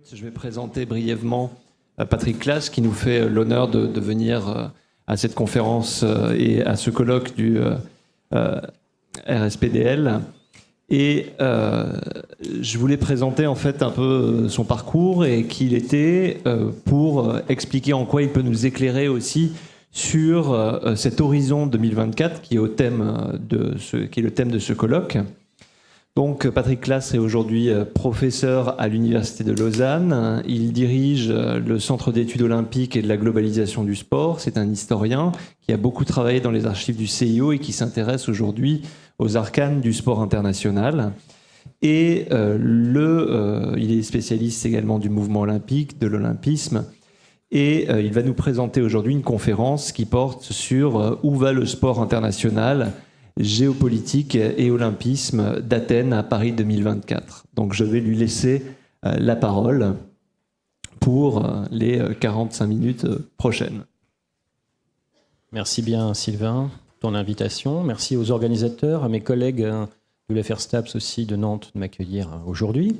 Je vais présenter brièvement Patrick Claas qui nous fait l'honneur de venir à cette conférence et à ce colloque du RSPDL. Et je voulais présenter en fait un peu son parcours et qui il était pour expliquer en quoi il peut nous éclairer aussi sur cet horizon 2024 qui est, le thème de ce colloque. Donc Patrick Claas est aujourd'hui professeur à l'Université de Lausanne. Il dirige le Centre d'études olympiques et de la globalisation du sport. C'est un historien qui a beaucoup travaillé dans les archives du CIO et qui s'intéresse aujourd'hui aux arcanes du sport international. Et il est spécialiste également du mouvement olympique, de l'olympisme. Et il va nous présenter aujourd'hui une conférence qui porte sur où va le sport international, géopolitique et olympisme d'Athènes à Paris 2024. Donc je vais lui laisser la parole pour les 45 minutes prochaines. Merci bien Sylvain pour ton invitation. Merci aux organisateurs, à mes collègues de l'FR STAPS aussi de Nantes de m'accueillir aujourd'hui.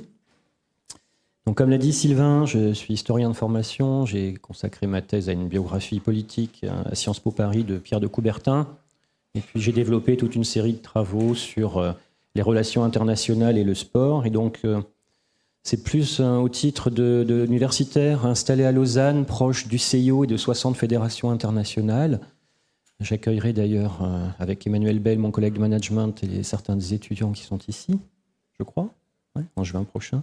Donc comme l'a dit Sylvain, je suis historien de formation. J'ai consacré ma thèse à une biographie politique à Sciences Po Paris de Pierre de Coubertin. Et puis j'ai développé toute une série de travaux sur les relations internationales et le sport. Et donc c'est plus au titre d'universitaire installé à Lausanne, proche du CIO et de 60 fédérations internationales. J'accueillerai d'ailleurs avec Emmanuel Bell, mon collègue de management, et certains des étudiants qui sont ici, je crois, en juin prochain.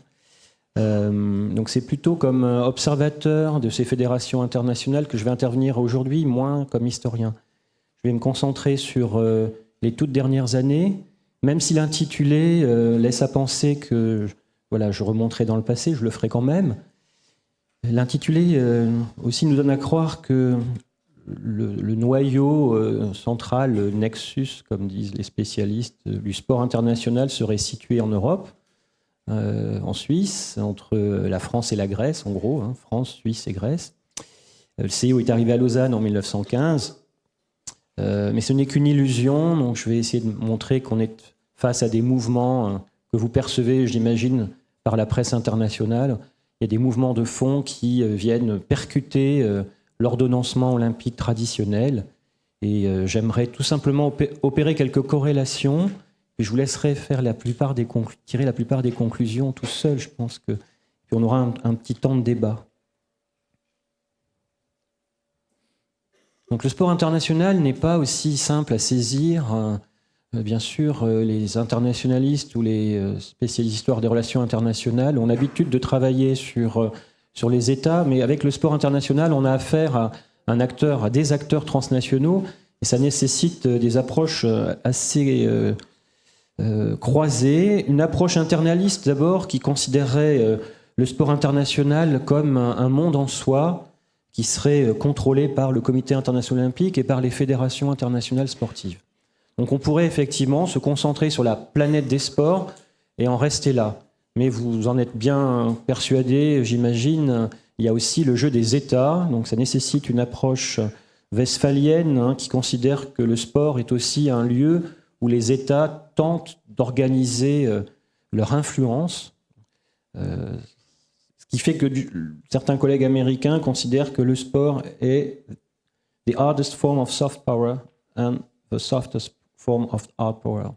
Donc c'est plutôt comme observateur de ces fédérations internationales que je vais intervenir aujourd'hui, moins comme historien. Je vais me concentrer sur les toutes dernières années, même si l'intitulé laisse à penser que je remonterai dans le passé, je le ferai quand même. L'intitulé aussi nous donne à croire que le noyau central, le nexus, comme disent les spécialistes, du sport international serait situé en Europe, en Suisse, entre la France et la Grèce, en gros, France, Suisse et Grèce. Le CIO est arrivé à Lausanne en 1915. Mais ce n'est qu'une illusion, donc je vais essayer de montrer qu'on est face à des mouvements que vous percevez, j'imagine, par la presse internationale. Il y a des mouvements de fond qui viennent percuter l'ordonnancement olympique traditionnel. Et j'aimerais tout simplement opérer quelques corrélations. Et je vous laisserai faire tirer la plupart des conclusions tout seul, je pense que. Puis on aura un petit temps de débat. Donc le sport international n'est pas aussi simple à saisir. Bien sûr, les internationalistes ou les spécialistes d'histoire des relations internationales ont l'habitude de travailler sur les États, mais avec le sport international, on a affaire à des acteurs transnationaux, et ça nécessite des approches assez croisées. Une approche internaliste d'abord, qui considérerait le sport international comme un monde en soi, qui serait contrôlé par le Comité international olympique et par les fédérations internationales sportives. Donc on pourrait effectivement se concentrer sur la planète des sports et en rester là. Mais vous en êtes bien persuadés, j'imagine, il y a aussi le jeu des États, donc ça nécessite une approche westphalienne qui considère que le sport est aussi un lieu où les États tentent d'organiser leur influence. Ce qui fait que certains collègues américains considèrent que le sport est the hardest form of soft power and the softest form of hard power.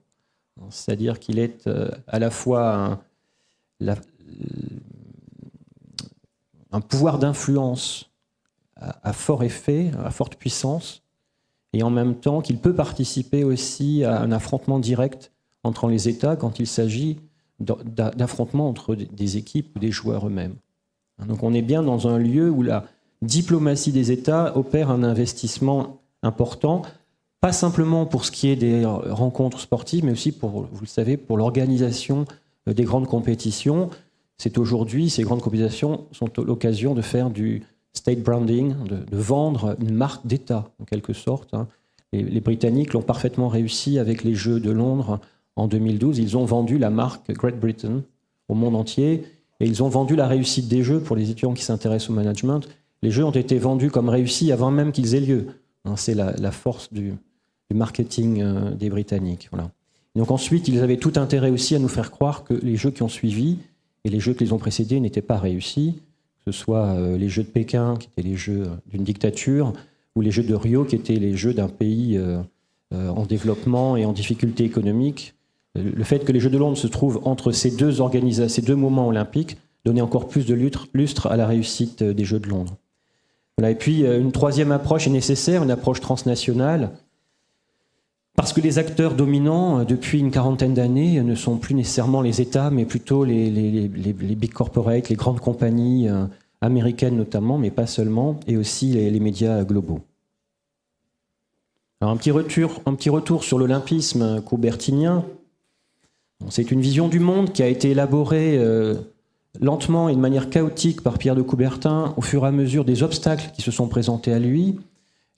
C'est-à-dire qu'il est à la fois un pouvoir d'influence à fort effet, à forte puissance, et en même temps qu'il peut participer aussi à un affrontement direct entre les États quand il s'agit d'affrontements entre des équipes ou des joueurs eux-mêmes. Donc on est bien dans un lieu où la diplomatie des États opère un investissement important, pas simplement pour ce qui est des rencontres sportives, mais aussi, vous le savez, pour l'organisation des grandes compétitions. C'est aujourd'hui, ces grandes compétitions sont l'occasion de faire du state branding, de vendre une marque d'État, en quelque sorte. Les Britanniques l'ont parfaitement réussi avec les Jeux de Londres en 2012. Ils ont vendu la marque Great Britain au monde entier. Et ils ont vendu la réussite des Jeux pour les étudiants qui s'intéressent au management. Les Jeux ont été vendus comme réussis avant même qu'ils aient lieu. C'est la force du marketing des Britanniques. Voilà. Et donc ensuite, ils avaient tout intérêt aussi à nous faire croire que les Jeux qui ont suivi et les jeux qui les ont précédés n'étaient pas réussis, que ce soit les Jeux de Pékin, qui étaient les jeux d'une dictature, ou les Jeux de Rio, qui étaient les jeux d'un pays en développement et en difficulté économique. Le fait que les Jeux de Londres se trouvent entre ces deux moments olympiques donnait encore plus de lustre à la réussite des Jeux de Londres. Voilà. Et puis, une troisième approche est nécessaire, une approche transnationale, parce que les acteurs dominants, depuis une quarantaine d'années, ne sont plus nécessairement les États, mais plutôt les big corporates, les grandes compagnies américaines notamment, mais pas seulement, et aussi les médias globaux. Alors, un petit retour sur l'olympisme coubertinien. C'est une vision du monde qui a été élaborée lentement et de manière chaotique par Pierre de Coubertin au fur et à mesure des obstacles qui se sont présentés à lui.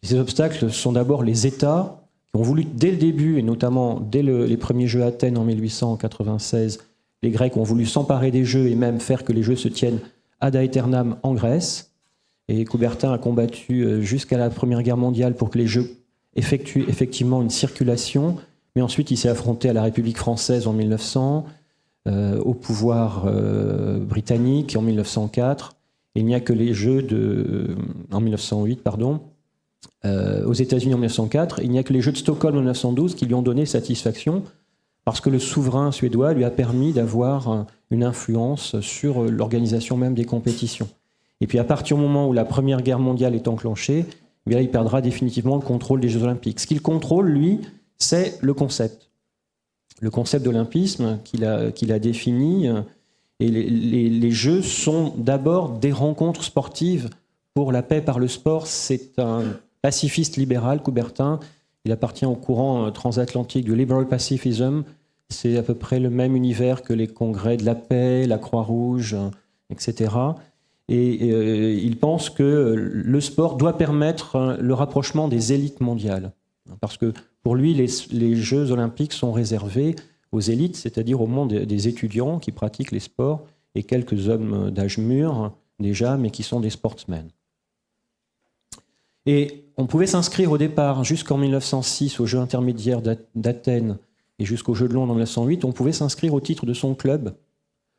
Et ces obstacles sont d'abord les États qui ont voulu dès le début, et notamment dès les premiers Jeux à Athènes en 1896, les Grecs ont voulu s'emparer des Jeux et même faire que les Jeux se tiennent ad aeternam en Grèce. Et Coubertin a combattu jusqu'à la Première Guerre mondiale pour que les Jeux effectuent effectivement une circulation, mais ensuite il s'est affronté à la République française en 1900, au pouvoir britannique en 1904. Et il n'y a que les Jeux en 1908, pardon, aux États-Unis en 1904, il n'y a que les Jeux de Stockholm en 1912 qui lui ont donné satisfaction, parce que le souverain suédois lui a permis d'avoir une influence sur l'organisation même des compétitions. Et puis à partir du moment où la Première Guerre mondiale est enclenchée, eh bien, il perdra définitivement le contrôle des Jeux olympiques. Ce qu'il contrôle, lui, c'est le concept. Le concept d'olympisme qu'il a défini. Et les Jeux sont d'abord des rencontres sportives pour la paix par le sport. C'est un pacifiste libéral, Coubertin. Il appartient au courant transatlantique du liberal pacifism. C'est à peu près le même univers que les congrès de la paix, la Croix-Rouge, etc. Et il pense que le sport doit permettre le rapprochement des élites mondiales. Parce que pour lui, les Jeux olympiques sont réservés aux élites, c'est-à-dire au monde des étudiants qui pratiquent les sports et quelques hommes d'âge mûr déjà, mais qui sont des sportsmen. Et on pouvait s'inscrire au départ, jusqu'en 1906, aux Jeux intermédiaires d'Athènes et jusqu'aux Jeux de Londres en 1908, on pouvait s'inscrire au titre de son club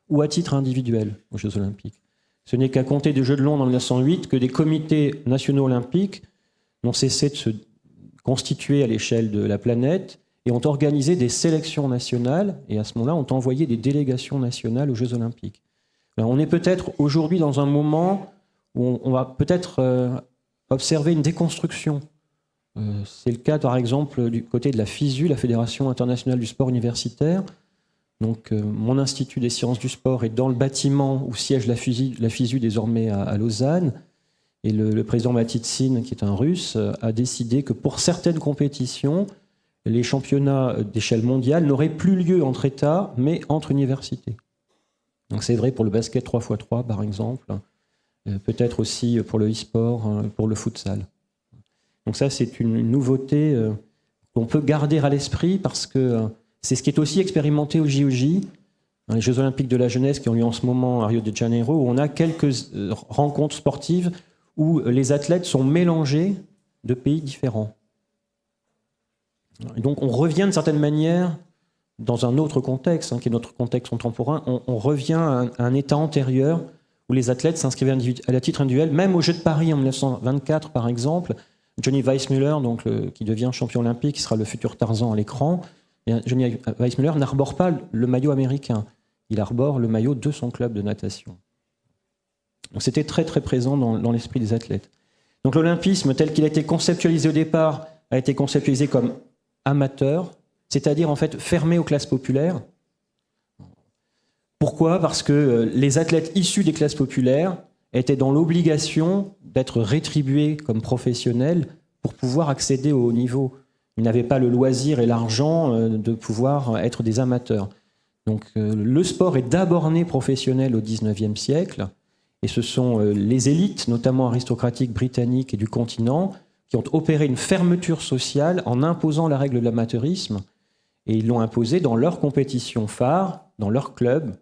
ou à titre individuel aux Jeux olympiques. Ce n'est qu'à compter des Jeux de Londres en 1908 que des comités nationaux olympiques n'ont cessé de se constituer à l'échelle de la planète et ont organisé des sélections nationales, et à ce moment-là, ont envoyé des délégations nationales aux Jeux olympiques. Alors, on est peut-être aujourd'hui dans un moment où on va peut-être observer une déconstruction. C'est le cas, par exemple, du côté de la FISU, la Fédération internationale du sport universitaire. Donc, mon Institut des sciences du sport est dans le bâtiment où siège la FISU désormais à Lausanne. Et le président Matitsin, qui est un Russe, a décidé que pour certaines compétitions, les championnats d'échelle mondiale n'auraient plus lieu entre États, mais entre universités. Donc c'est vrai pour le basket 3x3, par exemple, peut-être aussi pour le e-sport, pour le futsal. Donc ça, c'est une nouveauté qu'on peut garder à l'esprit, parce que c'est ce qui est aussi expérimenté au JOJ, dans les Jeux olympiques de la jeunesse qui ont lieu en ce moment à Rio de Janeiro, où on a quelques rencontres sportives où les athlètes sont mélangés de pays différents. Et donc on revient d'une certaine manière dans un autre contexte, qui est notre contexte contemporain, on revient à un état antérieur où les athlètes s'inscrivaient à titre individuel, même aux Jeux de Paris en 1924 par exemple. Johnny Weissmuller, qui devient champion olympique, qui sera le futur Tarzan à l'écran, Johnny Weissmuller n'arbore pas le maillot américain, il arbore le maillot de son club de natation. Donc c'était très très présent dans l'esprit des athlètes. Donc l'olympisme tel qu'il a été conceptualisé au départ a été conceptualisé comme amateur, c'est-à-dire en fait fermé aux classes populaires. Pourquoi ? Parce que les athlètes issus des classes populaires étaient dans l'obligation d'être rétribués comme professionnels pour pouvoir accéder au haut niveau. Ils n'avaient pas le loisir et l'argent de pouvoir être des amateurs. Donc le sport est d'abord né professionnel au XIXe siècle, et ce sont les élites, notamment aristocratiques britanniques et du continent, qui ont opéré une fermeture sociale en imposant la règle de l'amateurisme, et ils l'ont imposé dans leur compétition phare, dans leur club.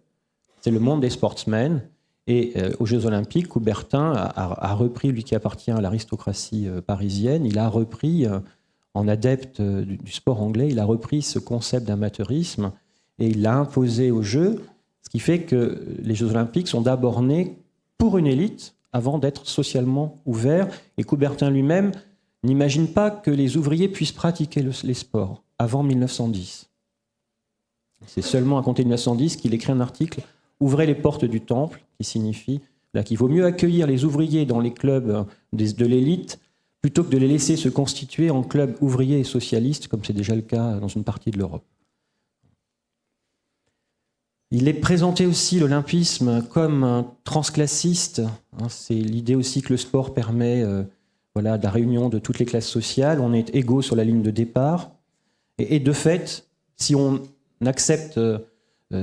C'est le monde des sportsmen. Et aux Jeux olympiques, Coubertin a repris, lui qui appartient à l'aristocratie parisienne, il a repris, en adepte du sport anglais, il a repris ce concept d'amateurisme et il l'a imposé aux Jeux. Ce qui fait que les Jeux Olympiques sont d'abord nés pour une élite avant d'être socialement ouverts. Et Coubertin lui-même n'imagine pas que les ouvriers puissent pratiquer les sports avant 1910. C'est seulement à compter de 1910 qu'il écrit un article « Ouvrez les portes du temple », qui signifie qu'il vaut mieux accueillir les ouvriers dans les clubs de l'élite plutôt que de les laisser se constituer en clubs ouvriers et socialistes, comme c'est déjà le cas dans une partie de l'Europe. Il est présenté aussi, l'olympisme, comme un transclassiste. C'est l'idée aussi que le sport permet de la réunion de toutes les classes sociales. On est égaux sur la ligne de départ. Et de fait, si on accepte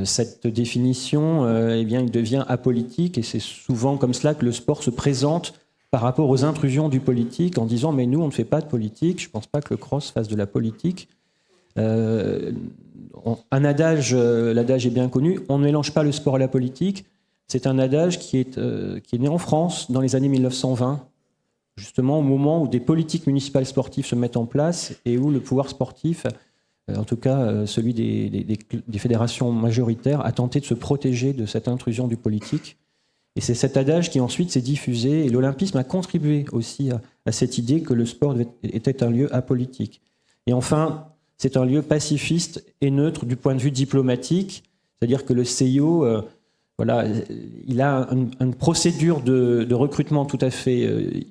cette définition, eh bien, il devient apolitique. Et c'est souvent comme cela que le sport se présente par rapport aux intrusions du politique, en disant « mais nous, on ne fait pas de politique, je ne pense pas que le cross fasse de la politique ». Un adage, l'adage est bien connu, on ne mélange pas le sport à la politique. C'est un adage qui est né en France dans les années 1920, justement au moment où des politiques municipales sportives se mettent en place et où le pouvoir sportif, en tout cas celui des fédérations majoritaires, a tenté de se protéger de cette intrusion du politique. Et c'est cet adage qui ensuite s'est diffusé, et l'olympisme a contribué aussi à cette idée que le sport était un lieu apolitique. Et enfin, c'est un lieu pacifiste et neutre du point de vue diplomatique, c'est-à-dire que le CIO, il a une procédure de recrutement tout à fait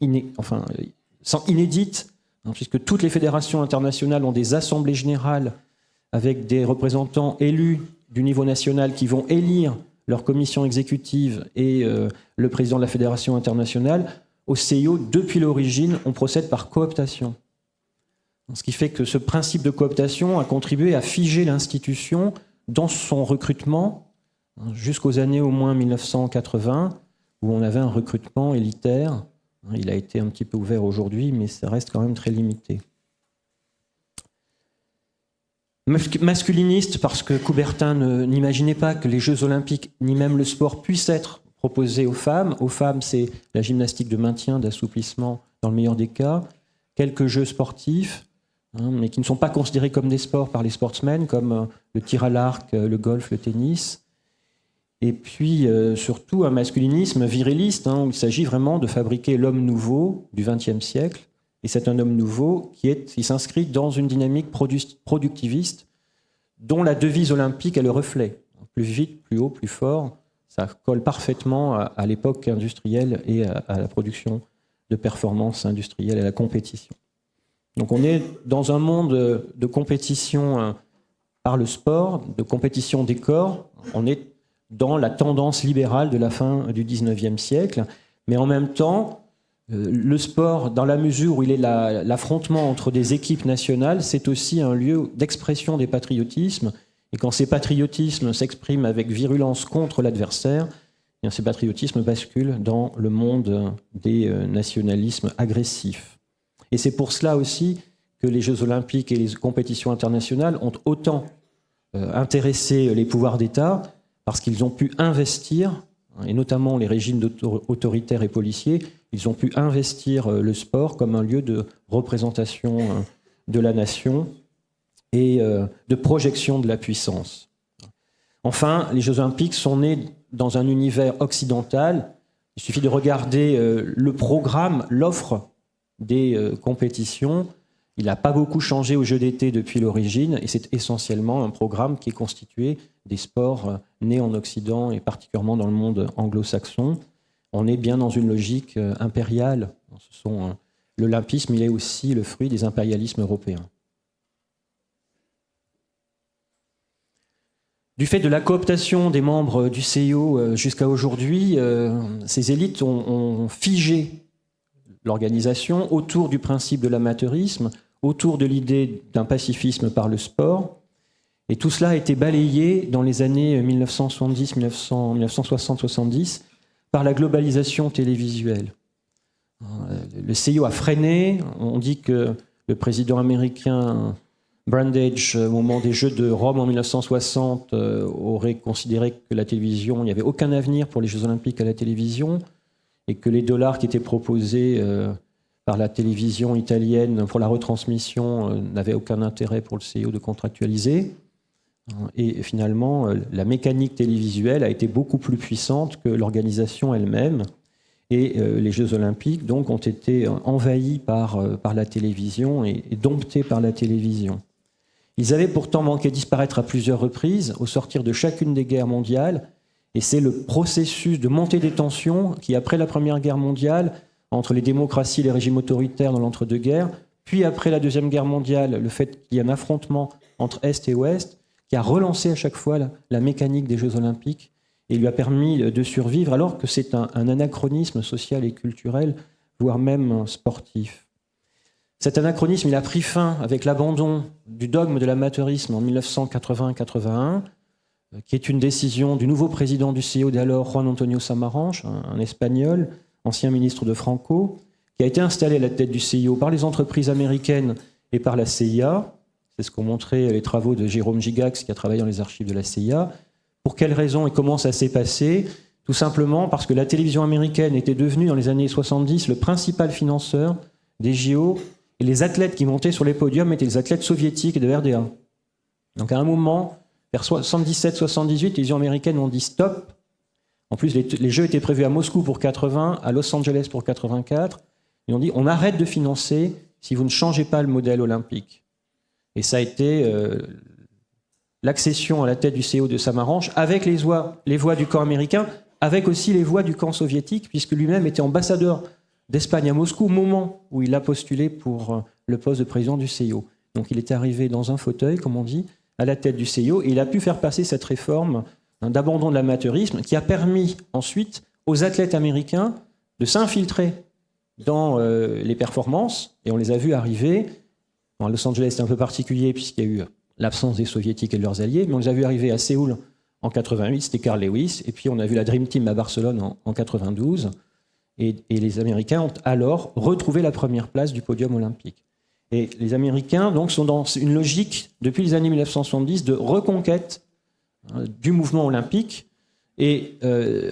inédite, puisque toutes les fédérations internationales ont des assemblées générales avec des représentants élus du niveau national qui vont élire leur commission exécutive et le président de la fédération internationale. Au CIO, depuis l'origine, on procède par cooptation. Ce qui fait que ce principe de cooptation a contribué à figer l'institution dans son recrutement jusqu'aux années au moins 1980, où on avait un recrutement élitaire. Il a été un petit peu ouvert aujourd'hui, mais ça reste quand même très limité. Masculiniste, parce que Coubertin n'imaginait pas que les Jeux Olympiques, ni même le sport, puissent être proposés aux femmes. Aux femmes, c'est la gymnastique de maintien, d'assouplissement, dans le meilleur des cas. Quelques jeux sportifs, mais qui ne sont pas considérés comme des sports par les sportsmen, comme le tir à l'arc, le golf, le tennis. Et puis, surtout, un masculinisme viriliste, où il s'agit vraiment de fabriquer l'homme nouveau du XXe siècle. Et c'est un homme nouveau qui s'inscrit dans une dynamique productiviste dont la devise olympique est le reflet. Plus vite, plus haut, plus fort. Ça colle parfaitement à l'époque industrielle et à la production de performances industrielles et à la compétition. Donc on est dans un monde de compétition par le sport, de compétition des corps. On est dans la tendance libérale de la fin du XIXe siècle. Mais en même temps, le sport, dans la mesure où il est l'affrontement entre des équipes nationales, c'est aussi un lieu d'expression des patriotismes. Et quand ces patriotismes s'expriment avec virulence contre l'adversaire, ces patriotismes basculent dans le monde des nationalismes agressifs. Et c'est pour cela aussi que les Jeux Olympiques et les compétitions internationales ont autant intéressé les pouvoirs d'État, parce qu'ils ont pu investir, et notamment les régimes autoritaires et policiers, ils ont pu investir le sport comme un lieu de représentation de la nation et de projection de la puissance. Enfin, les Jeux Olympiques sont nés dans un univers occidental. Il suffit de regarder le programme, l'offre des compétitions. Il n'a pas beaucoup changé aux Jeux d'été depuis l'origine, et c'est essentiellement un programme qui est constitué des sports nés en Occident et particulièrement dans le monde anglo-saxon. On est bien dans une logique impériale. L'olympisme, il est aussi le fruit des impérialismes européens. Du fait de la cooptation des membres du CIO jusqu'à aujourd'hui, ces élites ont figé l'organisation autour du principe de l'amateurisme, autour de l'idée d'un pacifisme par le sport. Et tout cela a été balayé dans les années 1960-70 par la globalisation télévisuelle. Le CIO a freiné. On dit que le président américain Brundage, au moment des Jeux de Rome en 1960, aurait considéré que la télévision, il n'y avait aucun avenir pour les Jeux Olympiques à la télévision, et que les dollars qui étaient proposés par la télévision italienne pour la retransmission n'avaient aucun intérêt pour le CIO de contractualiser. Et finalement, la mécanique télévisuelle a été beaucoup plus puissante que l'organisation elle-même. Et les Jeux Olympiques donc, ont été envahis par la télévision et domptés par la télévision. Ils avaient pourtant manqué disparaître à plusieurs reprises au sortir de chacune des guerres mondiales. Et c'est le processus de montée des tensions qui, après la Première Guerre mondiale, entre les démocraties et les régimes autoritaires dans l'entre-deux-guerres, puis après la Deuxième Guerre mondiale, le fait qu'il y ait un affrontement entre Est et Ouest, qui a relancé à chaque fois la mécanique des Jeux Olympiques et lui a permis de survivre, alors que c'est un anachronisme social et culturel, voire même sportif. Cet anachronisme, il a pris fin avec l'abandon du dogme de l'amateurisme en 1980-81, qui est une décision du nouveau président du CIO d'alors, Juan Antonio Samaranch, un Espagnol, ancien ministre de Franco, qui a été installé à la tête du CIO par les entreprises américaines et par la CIA. C'est ce qu'ont montré les travaux de Jérôme Gigax, qui a travaillé dans les archives de la CIA. Pour quelles raisons et comment ça s'est passé? Tout simplement parce que la télévision américaine était devenue, dans les années 70, le principal financeur des JO, et les athlètes qui montaient sur les podiums étaient les athlètes soviétiques et de RDA. Donc à un moment, vers 77-78, les Unions américaines ont dit stop. En plus, les Jeux étaient prévus à Moscou pour 80, à Los Angeles pour 84. Ils ont dit on arrête de financer si vous ne changez pas le modèle olympique. Et ça a été l'accession à la tête du CIO de Samaranch, avec les voix du camp américain, avec aussi les voix du camp soviétique, puisque lui-même était ambassadeur d'Espagne à Moscou au moment où il a postulé pour le poste de président du CIO. Donc il était arrivé dans un fauteuil, comme on dit, à la tête du CIO, et il a pu faire passer cette réforme d'abandon de l'amateurisme qui a permis ensuite aux athlètes américains de s'infiltrer dans les performances, et on les a vus arriver. À Los Angeles, c'est un peu particulier puisqu'il y a eu l'absence des soviétiques et de leurs alliés, mais on les a vus arriver à Séoul en 88, c'était Carl Lewis, et puis on a vu la Dream Team à Barcelone en 92, et les Américains ont alors retrouvé la première place du podium olympique. Et les Américains donc, sont dans une logique, depuis les années 1970, de reconquête du mouvement olympique. Et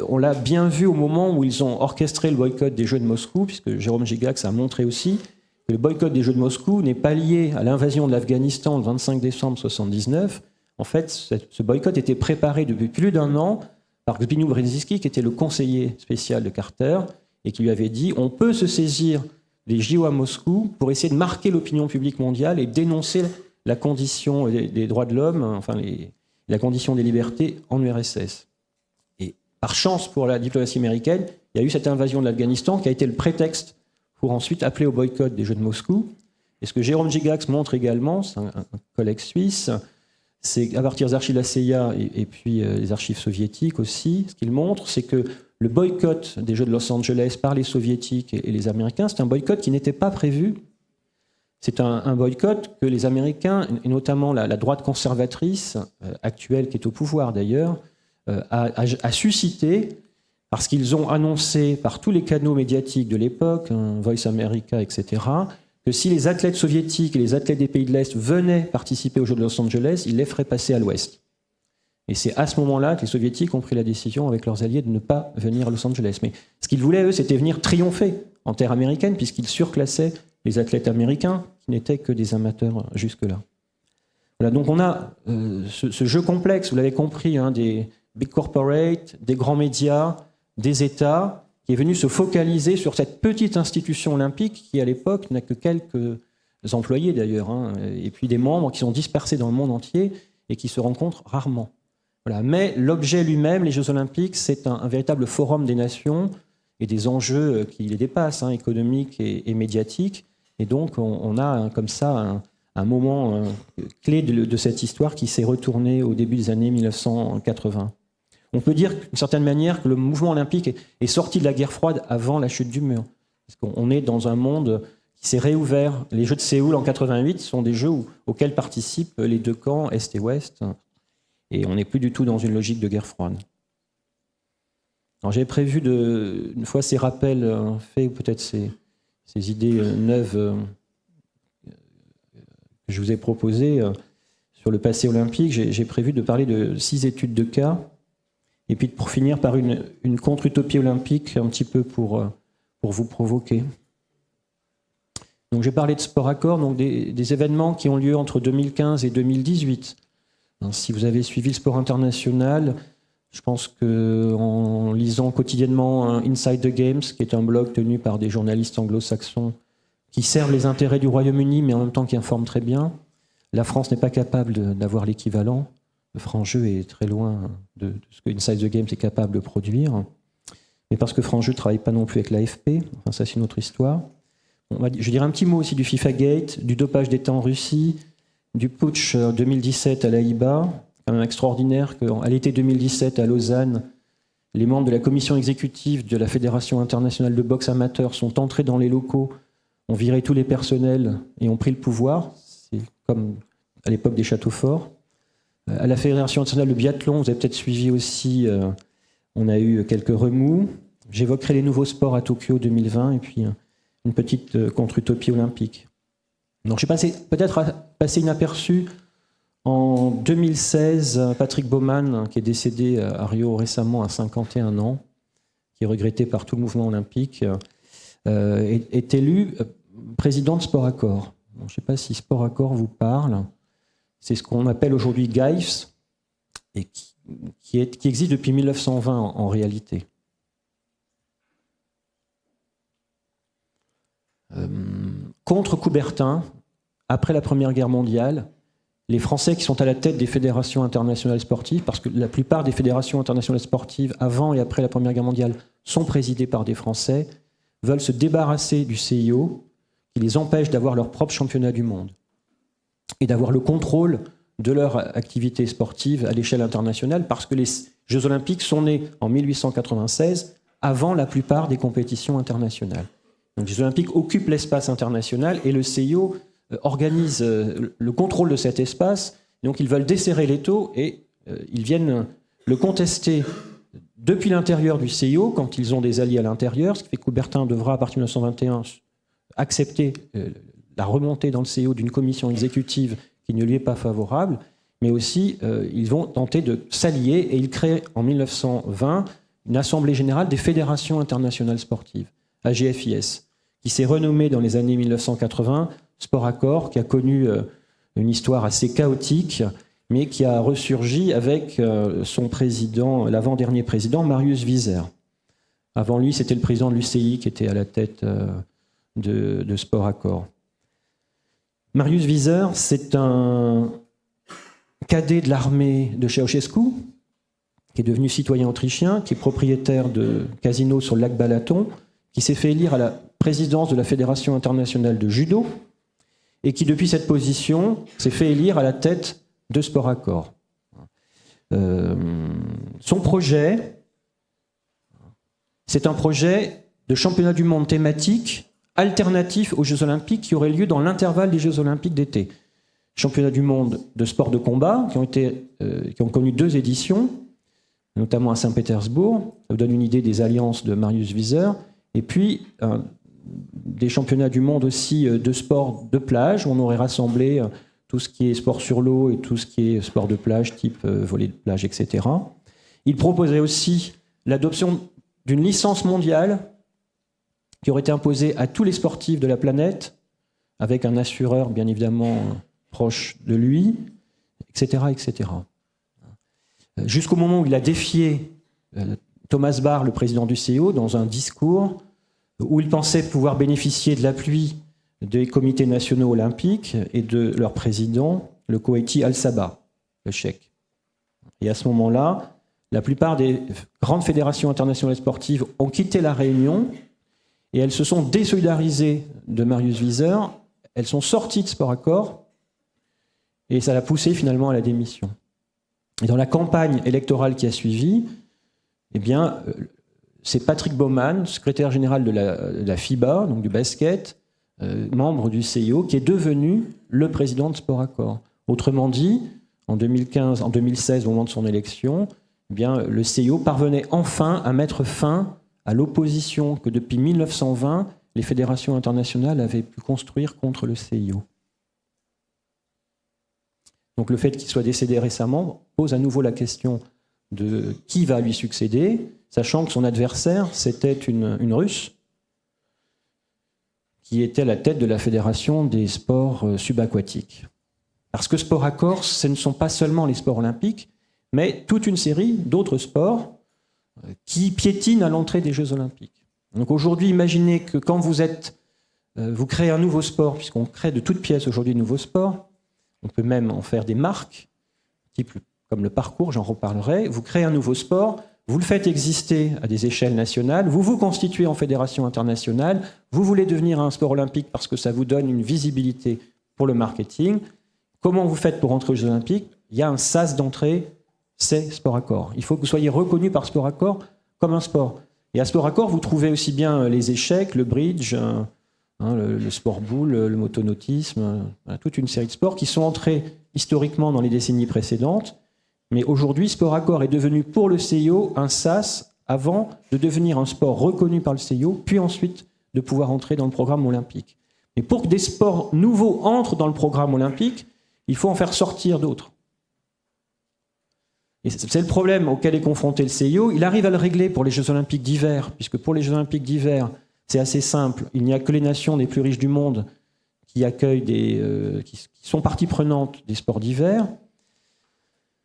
on l'a bien vu au moment où ils ont orchestré le boycott des Jeux de Moscou, puisque Jérôme Gigax a montré aussi que le boycott des Jeux de Moscou n'est pas lié à l'invasion de l'Afghanistan le 25 décembre 1979. En fait, ce boycott était préparé depuis plus d'un an par Zbigniew Brzezinski, qui était le conseiller spécial de Carter, et qui lui avait dit on peut se saisir des JO à Moscou pour essayer de marquer l'opinion publique mondiale et dénoncer la condition des droits de l'homme, enfin la condition des libertés en URSS. Et par chance pour la diplomatie américaine, il y a eu cette invasion de l'Afghanistan qui a été le prétexte pour ensuite appeler au boycott des Jeux de Moscou. Et ce que Jérôme Gigax montre également, c'est un collègue suisse, c'est à partir des archives de la CIA et puis les archives soviétiques aussi, ce qu'il montre, c'est que le boycott des Jeux de Los Angeles par les soviétiques et les Américains, c'est un boycott qui n'était pas prévu. C'est un boycott que les Américains, et notamment la droite conservatrice actuelle qui est au pouvoir d'ailleurs, a suscité parce qu'ils ont annoncé par tous les canaux médiatiques de l'époque, Voice America, etc., que si les athlètes soviétiques et les athlètes des pays de l'Est venaient participer aux Jeux de Los Angeles, ils les feraient passer à l'Ouest. Et c'est à ce moment-là que les soviétiques ont pris la décision avec leurs alliés de ne pas venir à Los Angeles. Mais ce qu'ils voulaient, eux, c'était venir triompher en terre américaine, puisqu'ils surclassaient les athlètes américains, qui n'étaient que des amateurs jusque-là. Voilà, donc on a ce jeu complexe, vous l'avez compris, hein, des big corporates, des grands médias, des États, qui est venu se focaliser sur cette petite institution olympique qui, à l'époque, n'a que quelques employés d'ailleurs, hein, et puis des membres qui sont dispersés dans le monde entier et qui se rencontrent rarement. Voilà. Mais l'objet lui-même, les Jeux Olympiques, c'est un véritable forum des nations et des enjeux qui les dépassent, hein, économiques et médiatiques. Et donc, on a comme ça un moment clé de cette histoire qui s'est retourné au début des années 1980. On peut dire d'une certaine manière que le mouvement olympique est sorti de la guerre froide avant la chute du mur. Parce qu'on est dans un monde qui s'est réouvert. Les Jeux de Séoul en 88 sont des jeux auxquels participent les deux camps, Est et Ouest. Et on n'est plus du tout dans une logique de guerre froide. Alors j'avais prévu, une fois ces rappels faits, ou peut-être ces idées neuves que je vous ai proposées sur le passé olympique, j'ai prévu de parler de 6 études de cas. Et puis pour finir par une contre-utopie olympique, un petit peu pour vous provoquer. Donc j'ai parlé de sport à corps, donc des événements qui ont lieu entre 2015 et 2018. Si vous avez suivi le sport international, je pense qu'en lisant quotidiennement Inside the Games, qui est un blog tenu par des journalistes anglo-saxons qui servent les intérêts du Royaume-Uni, mais en même temps qui informent très bien, la France n'est pas capable d'avoir l'équivalent. Le franc-jeu est très loin de ce que Inside the Games est capable de produire. Mais parce que France Jeux ne travaille pas non plus avec l'AFP, enfin ça c'est une autre histoire. Je dirais un petit mot aussi du FIFA Gate, du dopage d'État en Russie, du putsch 2017 à l'AIBA. C'est quand même extraordinaire qu'à l'été 2017 à Lausanne, les membres de la commission exécutive de la Fédération internationale de boxe amateur sont entrés dans les locaux, ont viré tous les personnels et ont pris le pouvoir. C'est comme à l'époque des châteaux forts. À la Fédération internationale de biathlon, vous avez peut-être suivi aussi, on a eu quelques remous. J'évoquerai les nouveaux sports à Tokyo 2020 et puis une petite contre-utopie olympique. Donc je suis peut-être passé inaperçu en 2016, Patrick Baumann, qui est décédé à Rio récemment à 51 ans, qui est regretté par tout le mouvement olympique, est élu président de Sport Accord. Bon, je ne sais pas si Sport Accord vous parle. C'est ce qu'on appelle aujourd'hui GAIFS, et qui existe depuis 1920 en réalité. Contre Coubertin, après la Première Guerre mondiale, les Français qui sont à la tête des fédérations internationales sportives, parce que la plupart des fédérations internationales sportives, avant et après la Première Guerre mondiale, sont présidées par des Français, veulent se débarrasser du CIO, qui les empêche d'avoir leur propre championnat du monde et d'avoir le contrôle de leur activité sportive à l'échelle internationale, parce que les Jeux Olympiques sont nés en 1896, avant la plupart des compétitions internationales. Donc les Jeux Olympiques occupent l'espace international et le CIO organise le contrôle de cet espace. Donc ils veulent desserrer l'étau et ils viennent le contester depuis l'intérieur du CIO, quand ils ont des alliés à l'intérieur, ce qui fait que Coubertin devra, à partir de 1921, accepter la remontée dans le CIO d'une commission exécutive qui ne lui est pas favorable, mais aussi ils vont tenter de s'allier et ils créent en 1920 une assemblée générale des fédérations internationales sportives, AGFIS, qui s'est renommée dans les années 1980 Sport Accord, qui a connu une histoire assez chaotique, mais qui a ressurgi avec son président, l'avant-dernier président, Marius Wieser. Avant lui, c'était le président de l'UCI qui était à la tête de Sport Accord. Marius Wieser, c'est un cadet de l'armée de Ceausescu, qui est devenu citoyen autrichien, qui est propriétaire de casinos sur le lac Balaton, qui s'est fait élire à la présidence de la Fédération internationale de judo, et qui, depuis cette position, s'est fait élire à la tête de Sport Accord. Son projet, c'est un projet de championnat du monde thématique alternatif aux Jeux Olympiques qui aurait lieu dans l'intervalle des Jeux Olympiques d'été. Championnat du monde de sport de combat qui ont connu 2 éditions, notamment à Saint-Pétersbourg. Ça vous donne une idée des alliances de Marius Wieser. Et puis des championnats du monde aussi de sport de plage, où on aurait rassemblé tout ce qui est sport sur l'eau et tout ce qui est sport de plage, type volley de plage, etc. Il proposerait aussi l'adoption d'une licence mondiale qui aurait été imposée à tous les sportifs de la planète, avec un assureur bien évidemment proche de lui, etc. etc. Jusqu'au moment où il a défié Thomas Bach, le président du CIO, dans un discours où il pensait pouvoir bénéficier de l'appui des comités nationaux olympiques et de leur président, le Koweïti Al-Sabah, le cheikh. Et à ce moment-là, la plupart des grandes fédérations internationales sportives ont quitté la Réunion et elles se sont désolidarisées de Marius Wieser, elles sont sorties de Sport Accord et ça l'a poussé finalement à la démission. Et dans la campagne électorale qui a suivi, eh bien, c'est Patrick Baumann, secrétaire général de la FIBA, donc du basket, membre du CIO, qui est devenu le président de Sport Accord. Autrement dit, en 2016, au moment de son élection, eh bien, le CIO parvenait enfin à mettre fin à l'opposition que depuis 1920, les fédérations internationales avaient pu construire contre le CIO. Donc le fait qu'il soit décédé récemment pose à nouveau la question de qui va lui succéder, sachant que son adversaire, c'était une Russe qui était à la tête de la Fédération des sports subaquatiques. Parce que sport à corps, ce ne sont pas seulement les sports olympiques, mais toute une série d'autres sports qui piétinent à l'entrée des Jeux olympiques. Donc aujourd'hui, imaginez que quand vous créez un nouveau sport, puisqu'on crée de toutes pièces aujourd'hui de nouveaux sports, on peut même en faire des marques, type comme le parcours, j'en reparlerai. Vous créez un nouveau sport, vous le faites exister à des échelles nationales, vous vous constituez en fédération internationale, vous voulez devenir un sport olympique parce que ça vous donne une visibilité pour le marketing. Comment vous faites pour entrer aux Jeux olympiques? Il y a un sas d'entrée, c'est sport à corps. Il faut que vous soyez reconnu par sport à corps comme un sport. Et à sport à corps, vous trouvez aussi bien les échecs, le bridge, le sport boule, le motonautisme, toute une série de sports qui sont entrés historiquement dans les décennies précédentes. Mais aujourd'hui, sport à corps est devenu pour le CIO un sas avant de devenir un sport reconnu par le CIO, puis ensuite de pouvoir entrer dans le programme olympique. Mais pour que des sports nouveaux entrent dans le programme olympique, il faut en faire sortir d'autres. Et c'est le problème auquel est confronté le CIO. Il arrive à le régler pour les Jeux olympiques d'hiver, puisque pour les Jeux olympiques d'hiver, c'est assez simple. Il n'y a que les nations les plus riches du monde qui accueillent qui sont partie prenante des sports d'hiver.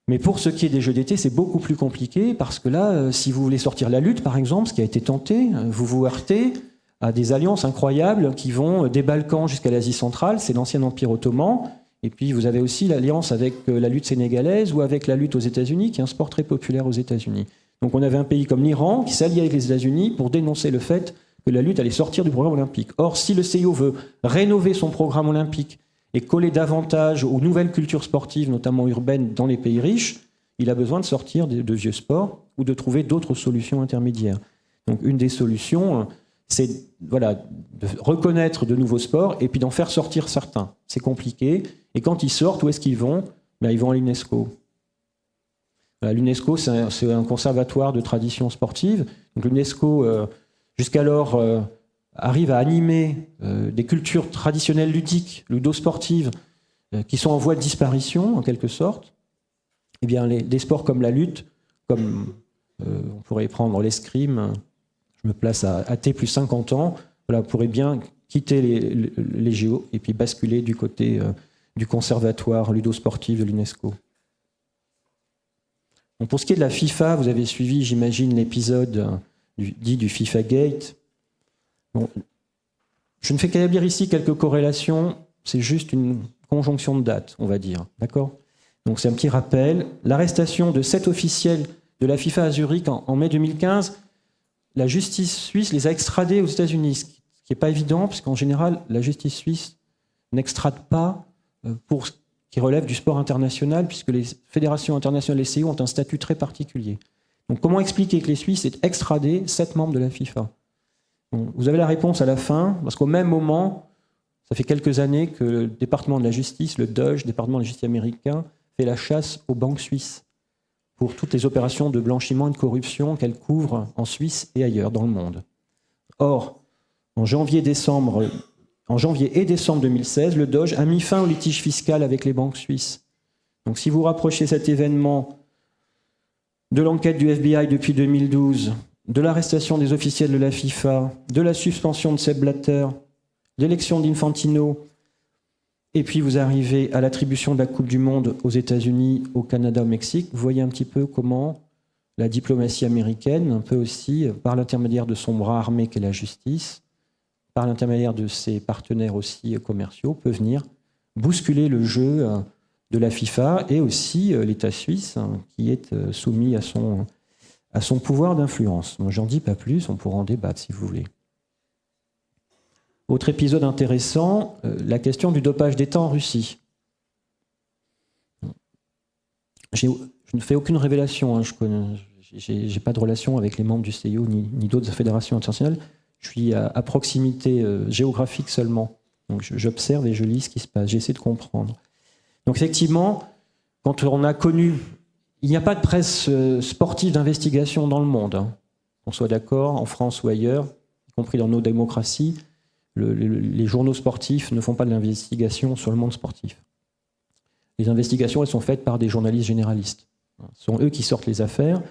Mais pour ce qui est des Jeux d'été, c'est beaucoup plus compliqué, parce que là, si vous voulez sortir la lutte, par exemple, ce qui a été tenté, vous vous heurtez à des alliances incroyables qui vont des Balkans jusqu'à l'Asie centrale, c'est l'ancien Empire ottoman, et puis vous avez aussi l'alliance avec la lutte sénégalaise ou avec la lutte aux États-Unis, qui est un sport très populaire aux États-Unis. Donc on avait un pays comme l'Iran qui s'alliait avec les États-Unis pour dénoncer le fait que la lutte allait sortir du programme olympique. Or, si le CIO veut rénover son programme olympique et coller davantage aux nouvelles cultures sportives, notamment urbaines, dans les pays riches, il a besoin de sortir de vieux sports ou de trouver d'autres solutions intermédiaires. Donc une des solutions, c'est de reconnaître de nouveaux sports et puis d'en faire sortir certains. C'est compliqué. Et quand ils sortent, où est-ce qu'ils vont? Ils vont à l'UNESCO. L'UNESCO, c'est un conservatoire de tradition sportive. Donc l'UNESCO, jusqu'alors, arrive à animer des cultures traditionnelles ludiques, ludo-sportives, qui sont en voie de disparition, en quelque sorte. Eh bien, des sports comme la lutte, comme on pourrait prendre l'escrime, je me place à T plus 50 ans, pourrait bien quitter les JO et puis basculer du côté du conservatoire ludo-sportif de l'UNESCO. Pour ce qui est de la FIFA, vous avez suivi, j'imagine, l'épisode dit du FIFA Gate. Bon, je ne fais qu'établir ici quelques corrélations, c'est juste une conjonction de dates, on va dire. D'accord ? Donc c'est un petit rappel. L'arrestation de 7 officiels de la FIFA à Zurich en mai 2015, la justice suisse les a extradés aux États-Unis, ce qui n'est pas évident, parce qu'en général, la justice suisse n'extrade pas pour ce qui relève du sport international, puisque les fédérations internationales et les CIO ont un statut très particulier. Donc comment expliquer que les Suisses aient extradé 7 membres de la FIFA ? Bon, vous avez la réponse à la fin, parce qu'au même moment, ça fait quelques années que le département de la justice, le DOJ, département de la justice américain, fait la chasse aux banques suisses pour toutes les opérations de blanchiment et de corruption qu'elles couvrent en Suisse et ailleurs dans le monde. Or, en janvier et décembre 2016, le DOJ a mis fin au litige fiscal avec les banques suisses. Donc si vous rapprochez cet événement de l'enquête du FBI depuis 2012, de l'arrestation des officiels de la FIFA, de la suspension de Sepp Blatter, l'élection d'Infantino, et puis vous arrivez à l'attribution de la Coupe du Monde aux États-Unis, au Canada, au Mexique, vous voyez un petit peu comment la diplomatie américaine, un peu aussi, par l'intermédiaire de son bras armé qu'est la justice, par l'intermédiaire de ses partenaires aussi commerciaux, peut venir bousculer le jeu de la FIFA et aussi l'État suisse qui est soumis à son pouvoir d'influence. J'en dis pas plus, on pourra en débattre si vous voulez. Autre épisode intéressant, la question du dopage d'État en Russie. Je ne fais aucune révélation, je n'ai pas de relation avec les membres du CIO ni d'autres fédérations internationales. Je suis à proximité géographique seulement. Donc j'observe et je lis ce qui se passe, j'essaie de comprendre. Donc effectivement, quand on a connu... Il n'y a pas de presse sportive d'investigation dans le monde, qu'on soit d'accord, en France ou ailleurs, y compris dans nos démocraties. Les journaux sportifs ne font pas de l'investigation sur le monde sportif. Les investigations, elles sont faites par des journalistes généralistes. Ce sont eux qui sortent les affaires.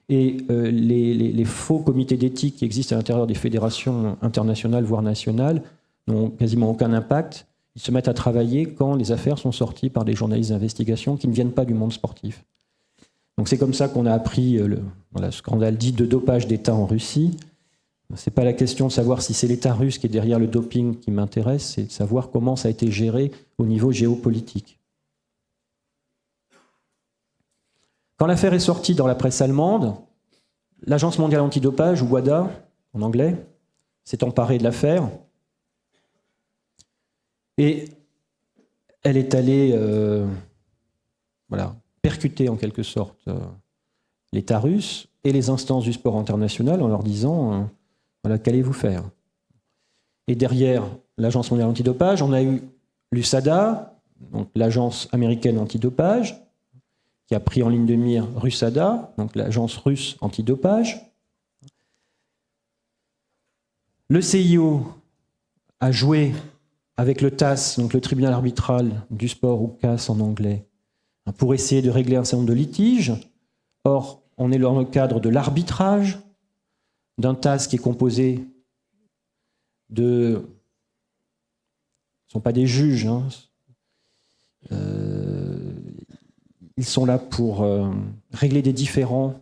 Et les faux comités d'éthique qui existent à l'intérieur des fédérations internationales, voire nationales, n'ont quasiment aucun impact. Ils se mettent à travailler quand les affaires sont sorties par des journalistes d'investigation qui ne viennent pas du monde sportif. Donc c'est comme ça qu'on a appris le scandale dit de dopage d'État en Russie. Ce n'est pas la question de savoir si c'est l'État russe qui est derrière le doping qui m'intéresse, c'est de savoir comment ça a été géré au niveau géopolitique. Quand l'affaire est sortie dans la presse allemande, l'Agence mondiale antidopage, ou WADA en anglais, s'est emparée de l'affaire et elle est allée percuter en quelque sorte l'État russe et les instances du sport international en leur disant qu'allez-vous faire? Et derrière l'Agence mondiale antidopage, on a eu l'USADA, donc l'agence américaine antidopage, qui a pris en ligne de mire RUSADA, donc l'agence russe antidopage. Le CIO a joué avec le TAS, donc le tribunal arbitral du sport, ou CAS en anglais, pour essayer de régler un certain nombre de litiges. Or, on est dans le cadre de l'arbitrage, d'un TAS qui est composé de... Ce ne sont pas des juges, hein. Ils sont là pour régler des différends,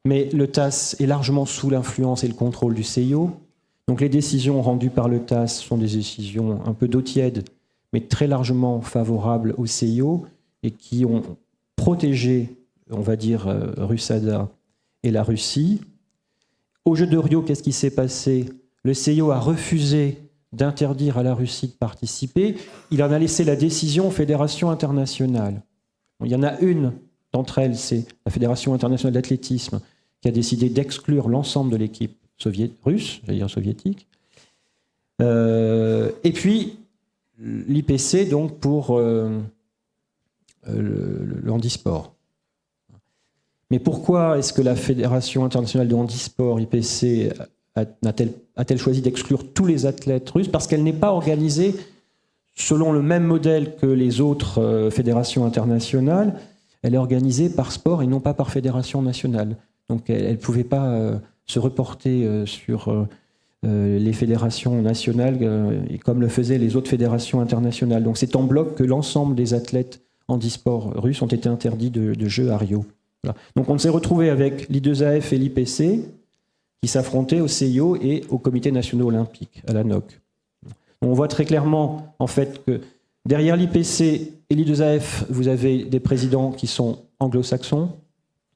mais le TAS est largement sous l'influence et le contrôle du CIO. Donc les décisions rendues par le TAS sont des décisions un peu d'eau tiède, mais très largement favorables au CIO et qui ont protégé, on va dire, RUSADA et la Russie. Au Jeux de Rio, qu'est-ce qui s'est passé? Le CIO a refusé d'interdire à la Russie de participer. Il en a laissé la décision aux fédérations internationales. Il y en a une d'entre elles, c'est la Fédération internationale d'athlétisme, qui a décidé d'exclure l'ensemble de l'équipe russe, j'allais dire soviétique. Et puis, l'IPC, donc, pour le handisport. Mais pourquoi est-ce que la Fédération internationale de handisport, IPC, a-t-elle choisi d'exclure tous les athlètes russes? Parce qu'elle n'est pas organisée selon le même modèle que les autres fédérations internationales. Elle est organisée par sport et non pas par fédération nationale. Donc elle ne pouvait pas se reporter sur les fédérations nationales comme le faisaient les autres fédérations internationales. Donc c'est en bloc que l'ensemble des athlètes handisport russes ont été interdits de jeux à Rio. Voilà. Donc on s'est retrouvé avec l'I2AF et l'IPC qui s'affrontaient au CIO et au Comité national olympique, à la NOC. On voit très clairement en fait que derrière l'IPC et l'I2AF, vous avez des présidents qui sont anglo-saxons,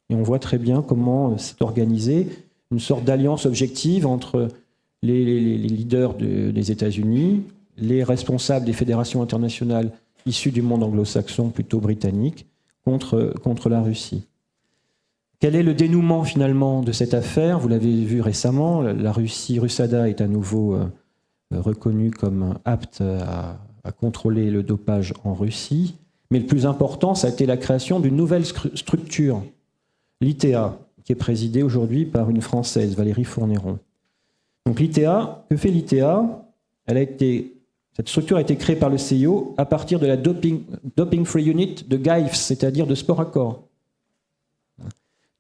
et on voit très bien comment c'est organisé, une sorte d'alliance objective entre les leaders des États-Unis, les responsables des fédérations internationales issues du monde anglo-saxon, plutôt britannique, contre la Russie. Quel est le dénouement finalement de cette affaire? Vous l'avez vu récemment, la Russie, RUSADA est à nouveau reconnue comme apte à contrôler le dopage en Russie. Mais le plus important, ça a été la création d'une nouvelle structure, l'ITA, qui est présidée aujourd'hui par une Française, Valérie Fournéron. Donc l'ITA, que fait l'ITA? Cette structure a été créée par le CIO à partir de la Doping Free Unit de GAIFS, c'est-à-dire de Sport Accord.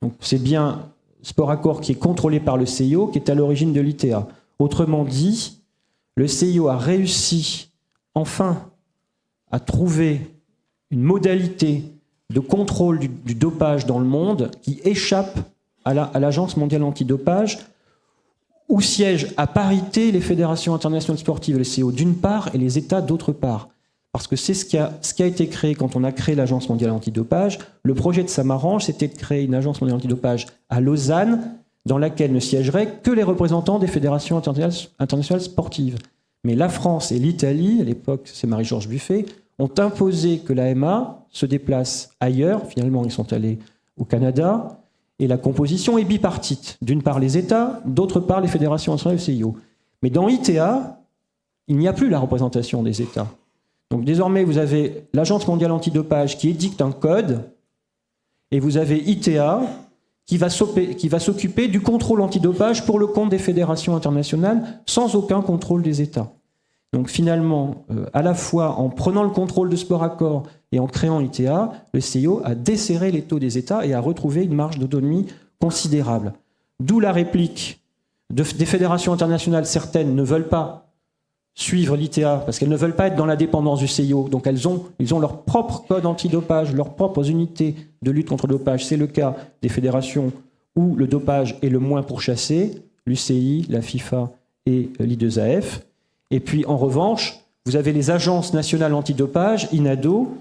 Donc c'est bien Sport Accord qui est contrôlé par le CIO qui est à l'origine de l'ITA. Autrement dit, le CIO a réussi enfin à trouver une modalité de contrôle du dopage dans le monde qui échappe à l'Agence mondiale antidopage, où siègent à parité les fédérations internationales sportives, le CIO d'une part, et les États d'autre part. Parce que c'est ce qui a été créé quand on a créé l'Agence mondiale antidopage. Le projet de Samaranch, c'était de créer une Agence mondiale antidopage à Lausanne, dans laquelle ne siégeraient que les représentants des fédérations internationales sportives. Mais la France et l'Italie, à l'époque c'est Marie-Georges Buffet, ont imposé que l'AMA se déplace ailleurs. Finalement, ils sont allés au Canada. Et la composition est bipartite. D'une part les États, d'autre part les fédérations internationales et le CIO. Mais dans ITA, il n'y a plus la représentation des États. Donc désormais, vous avez l'Agence mondiale antidopage qui édicte un code, et vous avez ITA qui va s'occuper du contrôle antidopage pour le compte des fédérations internationales, sans aucun contrôle des États. Donc finalement, à la fois en prenant le contrôle de Sport Accord et en créant ITA, le CIO a desserré les taux des États et a retrouvé une marge d'autonomie considérable. D'où la réplique des fédérations internationales. Certaines ne veulent pas suivre l'ITA, parce qu'elles ne veulent pas être dans la dépendance du CIO. Donc ils ont leur propre code antidopage, leurs propres unités de lutte contre le dopage. C'est le cas des fédérations où le dopage est le moins pourchassé, l'UCI, la FIFA et l'I2AF. Et puis en revanche, vous avez les agences nationales antidopage, INADO,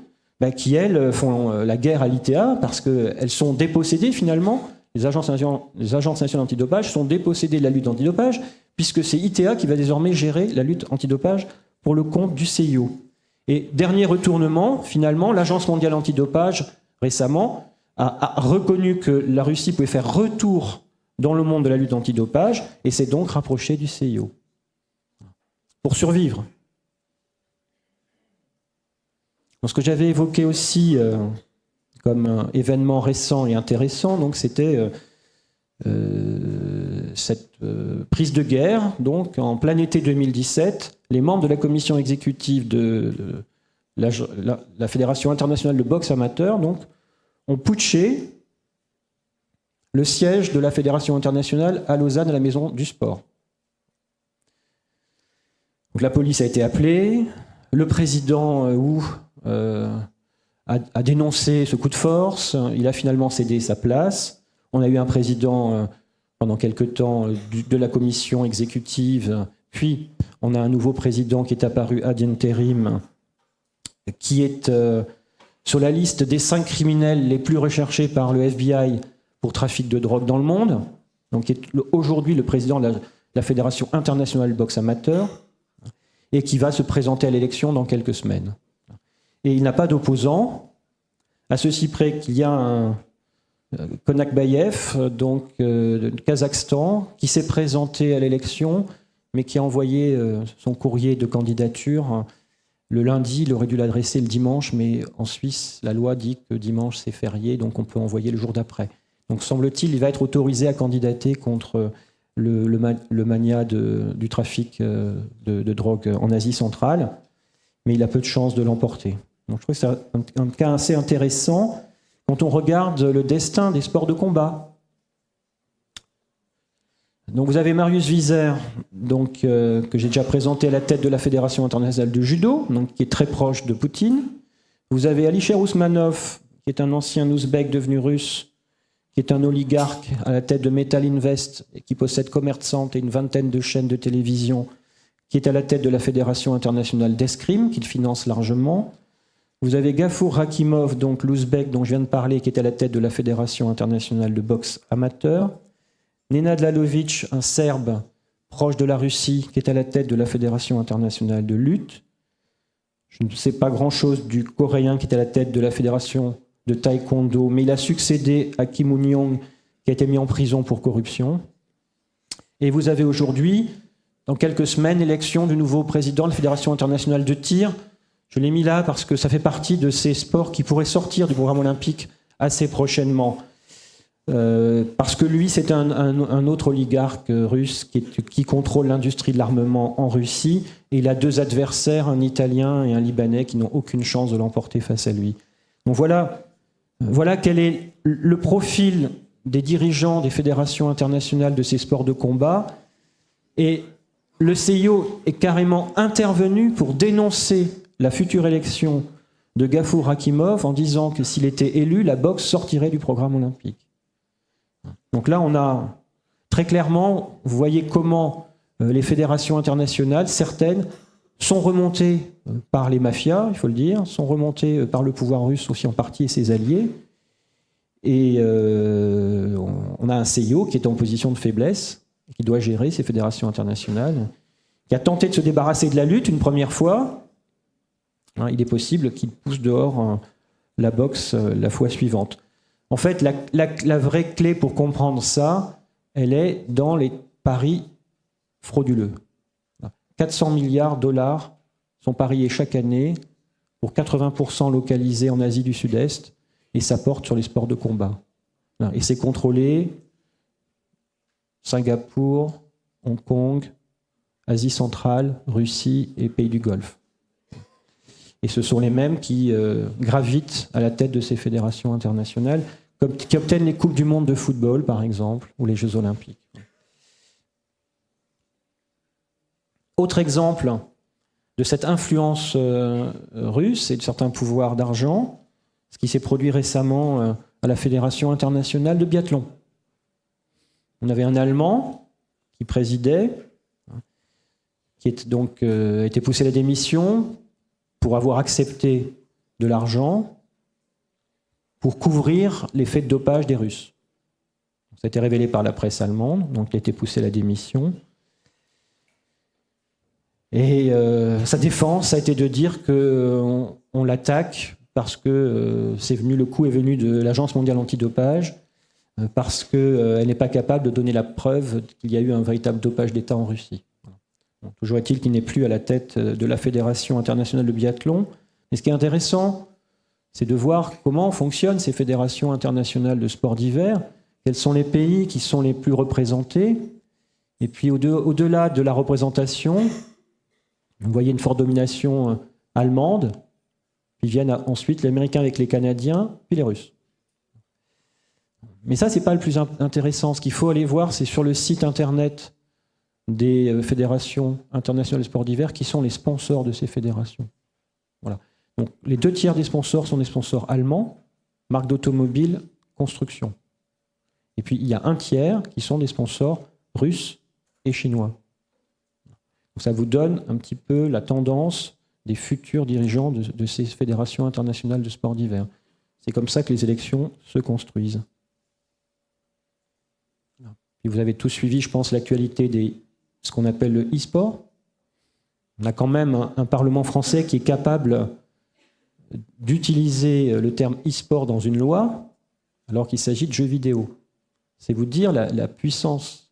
qui elles font la guerre à l'ITA parce qu'elles sont dépossédées finalement. Les agences nationales antidopage sont dépossédées de la lutte antidopage puisque c'est ITA qui va désormais gérer la lutte antidopage pour le compte du CIO. Et dernier retournement, finalement, l'Agence mondiale antidopage, récemment, a reconnu que la Russie pouvait faire retour dans le monde de la lutte antidopage et s'est donc rapprochée du CIO. Pour survivre. Donc, ce que j'avais évoqué aussi comme événement récent et intéressant, donc c'était cette prise de guerre. Donc, en plein été 2017, les membres de la commission exécutive de la Fédération internationale de boxe amateur donc, ont putché le siège de la Fédération internationale à Lausanne, à la Maison du Sport. Donc, la police a été appelée, le président a dénoncé ce coup de force, il a finalement cédé sa place. On a eu un président pendant quelque temps de la commission exécutive, puis on a un nouveau président qui est apparu ad interim, qui est sur la liste des 5 criminels les plus recherchés par le FBI pour trafic de drogue dans le monde, donc qui est aujourd'hui le président de la Fédération internationale de boxe amateur, et qui va se présenter à l'élection dans quelques semaines. Et il n'a pas d'opposant, à ceci près qu'il y a un Konakbayev, donc de Kazakhstan, qui s'est présenté à l'élection, mais qui a envoyé son courrier de candidature le lundi. Il aurait dû l'adresser le dimanche, mais en Suisse, la loi dit que dimanche c'est férié, donc on peut envoyer le jour d'après. Donc semble-t-il, il va être autorisé à candidater contre le mania du trafic de drogue en Asie centrale, mais il a peu de chances de l'emporter. Donc je trouve que c'est un cas assez intéressant quand on regarde le destin des sports de combat. Donc vous avez Marius Wieser, donc, que j'ai déjà présenté à la tête de la Fédération internationale de judo, donc, qui est très proche de Poutine. Vous avez Alisher Ousmanov, qui est un ancien ouzbek devenu russe, qui est un oligarque à la tête de Metal Invest, et qui possède Commerçante et une vingtaine de chaînes de télévision, qui est à la tête de la Fédération internationale d'escrime, qu'il finance largement. Vous avez Gafour Rakimov, donc l'ouzbek dont je viens de parler, qui est à la tête de la Fédération internationale de boxe amateur. Nenad Lalovic, un Serbe proche de la Russie, qui est à la tête de la Fédération internationale de lutte. Je ne sais pas grand-chose du Coréen, qui est à la tête de la Fédération de taekwondo, mais il a succédé à Kim Moon-young, qui a été mis en prison pour corruption. Et vous avez aujourd'hui, dans quelques semaines, l'élection du nouveau président de la Fédération internationale de tir. Je l'ai mis là parce que ça fait partie de ces sports qui pourraient sortir du programme olympique assez prochainement. Parce que lui, c'est un autre oligarque russe qui contrôle l'industrie de l'armement en Russie. Et il a 2 adversaires, un Italien et un Libanais, qui n'ont aucune chance de l'emporter face à lui. Donc voilà quel est le profil des dirigeants des fédérations internationales de ces sports de combat. Et le CIO est carrément intervenu pour dénoncer la future élection de Gafour Rakimov en disant que s'il était élu, la boxe sortirait du programme olympique. Donc là, on a très clairement, vous voyez comment les fédérations internationales, certaines, sont remontées par les mafias, il faut le dire, sont remontées par le pouvoir russe aussi en partie et ses alliés. Et on a un CIO qui est en position de faiblesse, qui doit gérer ces fédérations internationales, qui a tenté de se débarrasser de la lutte une première fois. Il est possible qu'il pousse dehors la boxe la fois suivante. En fait, la vraie clé pour comprendre ça, elle est dans les paris frauduleux. 400 milliards de dollars sont pariés chaque année, pour 80% localisés en Asie du Sud-Est, et ça porte sur les sports de combat. Et c'est contrôlé Singapour, Hong Kong, Asie centrale, Russie et pays du Golfe. Et ce sont les mêmes qui gravitent à la tête de ces fédérations internationales, qui obtiennent les Coupes du Monde de football, par exemple, ou les Jeux Olympiques. Autre exemple de cette influence russe et de certains pouvoirs d'argent, ce qui s'est produit récemment à la Fédération internationale de biathlon. On avait un Allemand qui présidait, qui a été poussé à la démission pour avoir accepté de l'argent pour couvrir les faits de dopage des Russes. Ça a été révélé par la presse allemande, donc il a été poussé à la démission. Et sa défense a été de dire qu'on l'attaque parce que le coup est venu de l'Agence mondiale antidopage, parce qu'elle n'est pas capable de donner la preuve qu'il y a eu un véritable dopage d'État en Russie. Bon, toujours est-il qu'il n'est plus à la tête de la Fédération internationale de biathlon. Et ce qui est intéressant, c'est de voir comment fonctionnent ces fédérations internationales de sport d'hiver, quels sont les pays qui sont les plus représentés, et puis au-delà de la représentation, vous voyez une forte domination allemande, puis viennent ensuite les Américains avec les Canadiens, puis les Russes. Mais ça, c'est pas le plus intéressant. Ce qu'il faut aller voir, c'est sur le site internet des fédérations internationales de sport d'hiver, qui sont les sponsors de ces fédérations. Voilà. Donc, les 2/3 des sponsors sont des sponsors allemands, marques d'automobile, construction. Et puis, il y a 1/3 qui sont des sponsors russes et chinois. Donc, ça vous donne un petit peu la tendance des futurs dirigeants de ces fédérations internationales de sport d'hiver. C'est comme ça que les élections se construisent. Et vous avez tous suivi, je pense, l'actualité de ce qu'on appelle le e-sport. On a quand même un Parlement français qui est capable d'utiliser le terme e-sport dans une loi, alors qu'il s'agit de jeux vidéo. C'est vous dire la puissance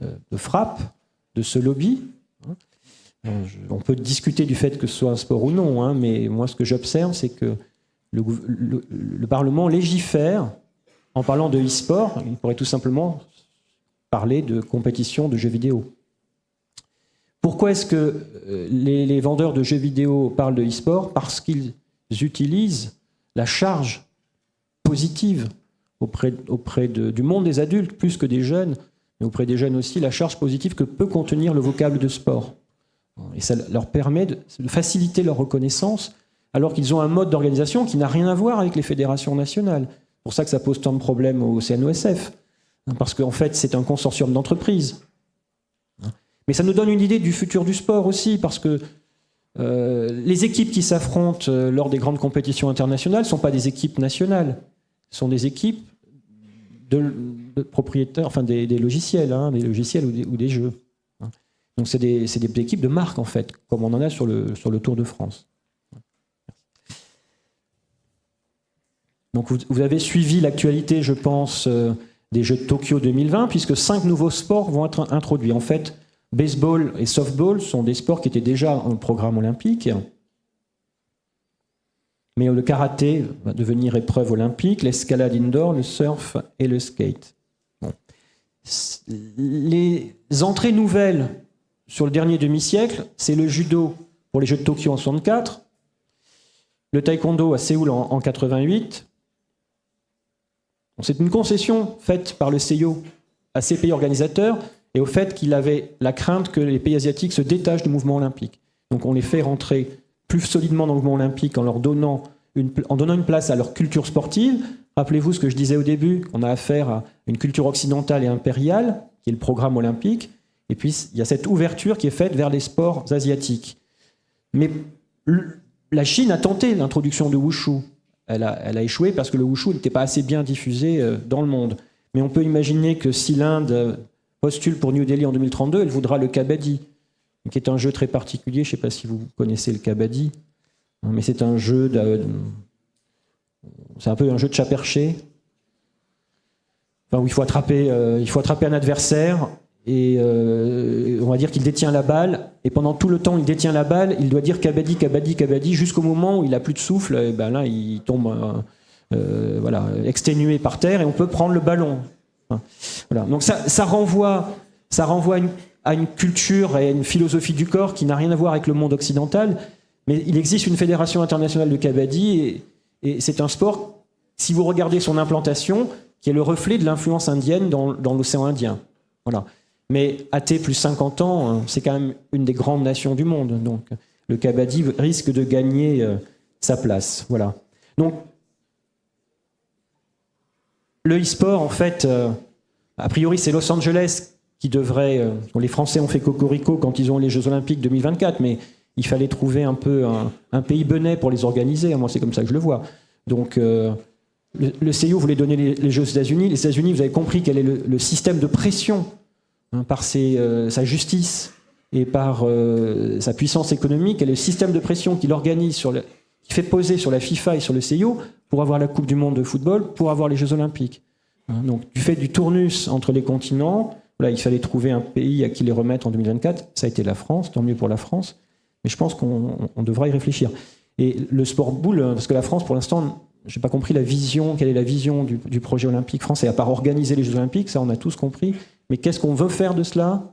de frappe de ce lobby. On peut discuter du fait que ce soit un sport ou non, mais moi, ce que j'observe, c'est que le Parlement légifère en parlant de e-sport. Il pourrait tout simplement parler de compétition de jeux vidéo. Pourquoi est-ce que les vendeurs de jeux vidéo parlent de e-sport? Parce qu'ils utilisent la charge positive auprès du monde des adultes, plus que des jeunes, mais auprès des jeunes aussi, la charge positive que peut contenir le vocable de sport. Et ça leur permet de faciliter leur reconnaissance, alors qu'ils ont un mode d'organisation qui n'a rien à voir avec les fédérations nationales. C'est pour ça que ça pose tant de problèmes au CNOSF, parce qu'en fait, c'est un consortium d'entreprises. Mais ça nous donne une idée du futur du sport aussi, parce que les équipes qui s'affrontent lors des grandes compétitions internationales ne sont pas des équipes nationales, ce sont des équipes de propriétaires, enfin des logiciels, des logiciels ou des jeux. Donc c'est des équipes de marque, en fait, comme on en a sur le Tour de France. Donc vous avez suivi l'actualité, je pense, des Jeux de Tokyo 2020, puisque 5 nouveaux sports vont être introduits. En fait, baseball et softball sont des sports qui étaient déjà dans le programme olympique. Mais le karaté va devenir épreuve olympique, l'escalade indoor, le surf et le skate. Bon. Les entrées nouvelles sur le dernier demi-siècle, c'est le judo pour les Jeux de Tokyo en 1964, le taekwondo à Séoul en 88. C'est une concession faite par le CIO à ces pays organisateurs et au fait qu'il avait la crainte que les pays asiatiques se détachent du mouvement olympique. Donc on les fait rentrer plus solidement dans le mouvement olympique en leur donnant une place à leur culture sportive. Rappelez-vous ce que je disais au début, on a affaire à une culture occidentale et impériale, qui est le programme olympique, et puis il y a cette ouverture qui est faite vers les sports asiatiques. Mais la Chine a tenté l'introduction de Wushu. Elle a échoué parce que le Wushu n'était pas assez bien diffusé dans le monde. Mais on peut imaginer que si l'Inde postule pour New Delhi en 2032, elle voudra le kabaddi, qui est un jeu très particulier. Je ne sais pas si vous connaissez le kabaddi, mais c'est un jeu c'est un peu un jeu de chat perché, où il faut attraper un adversaire et on va dire qu'il détient la balle, et pendant tout le temps il détient la balle, il doit dire kabaddi, kabaddi, kabaddi, jusqu'au moment où il n'a plus de souffle, et ben là il tombe exténué par terre et on peut prendre le ballon. Voilà. Donc ça renvoie à une culture et à une philosophie du corps qui n'a rien à voir avec le monde occidental, mais il existe une fédération internationale de kabaddi et c'est un sport, si vous regardez son implantation, qui est le reflet de l'influence indienne dans l'océan Indien. Voilà. Mais AT plus 50 ans, c'est quand même une des grandes nations du monde. Donc, le Kabaddi risque de gagner sa place. Voilà. Donc, le e-sport, en fait, a priori, c'est Los Angeles qui devrait... les Français ont fait cocorico quand ils ont les Jeux Olympiques 2024, mais il fallait trouver un peu un pays benet pour les organiser. Moi, c'est comme ça que je le vois. Donc, le CIO voulait donner les Jeux aux États-Unis. Les États-Unis, vous avez compris quel est le système de pression par sa justice et par sa puissance économique. Quel est le système de pression qu'il organise, qui fait poser sur la FIFA et sur le CIO pour avoir la Coupe du Monde de football, pour avoir les Jeux Olympiques. Donc, du fait du tournus entre les continents, là, il fallait trouver un pays à qui les remettre en 2024. Ça a été la France, tant mieux pour la France. Mais je pense qu'on devra y réfléchir. Et le sport boule, parce que la France, pour l'instant, je n'ai pas compris quelle est la vision du projet olympique français, à part organiser les Jeux Olympiques, ça on a tous compris. Mais qu'est-ce qu'on veut faire de cela?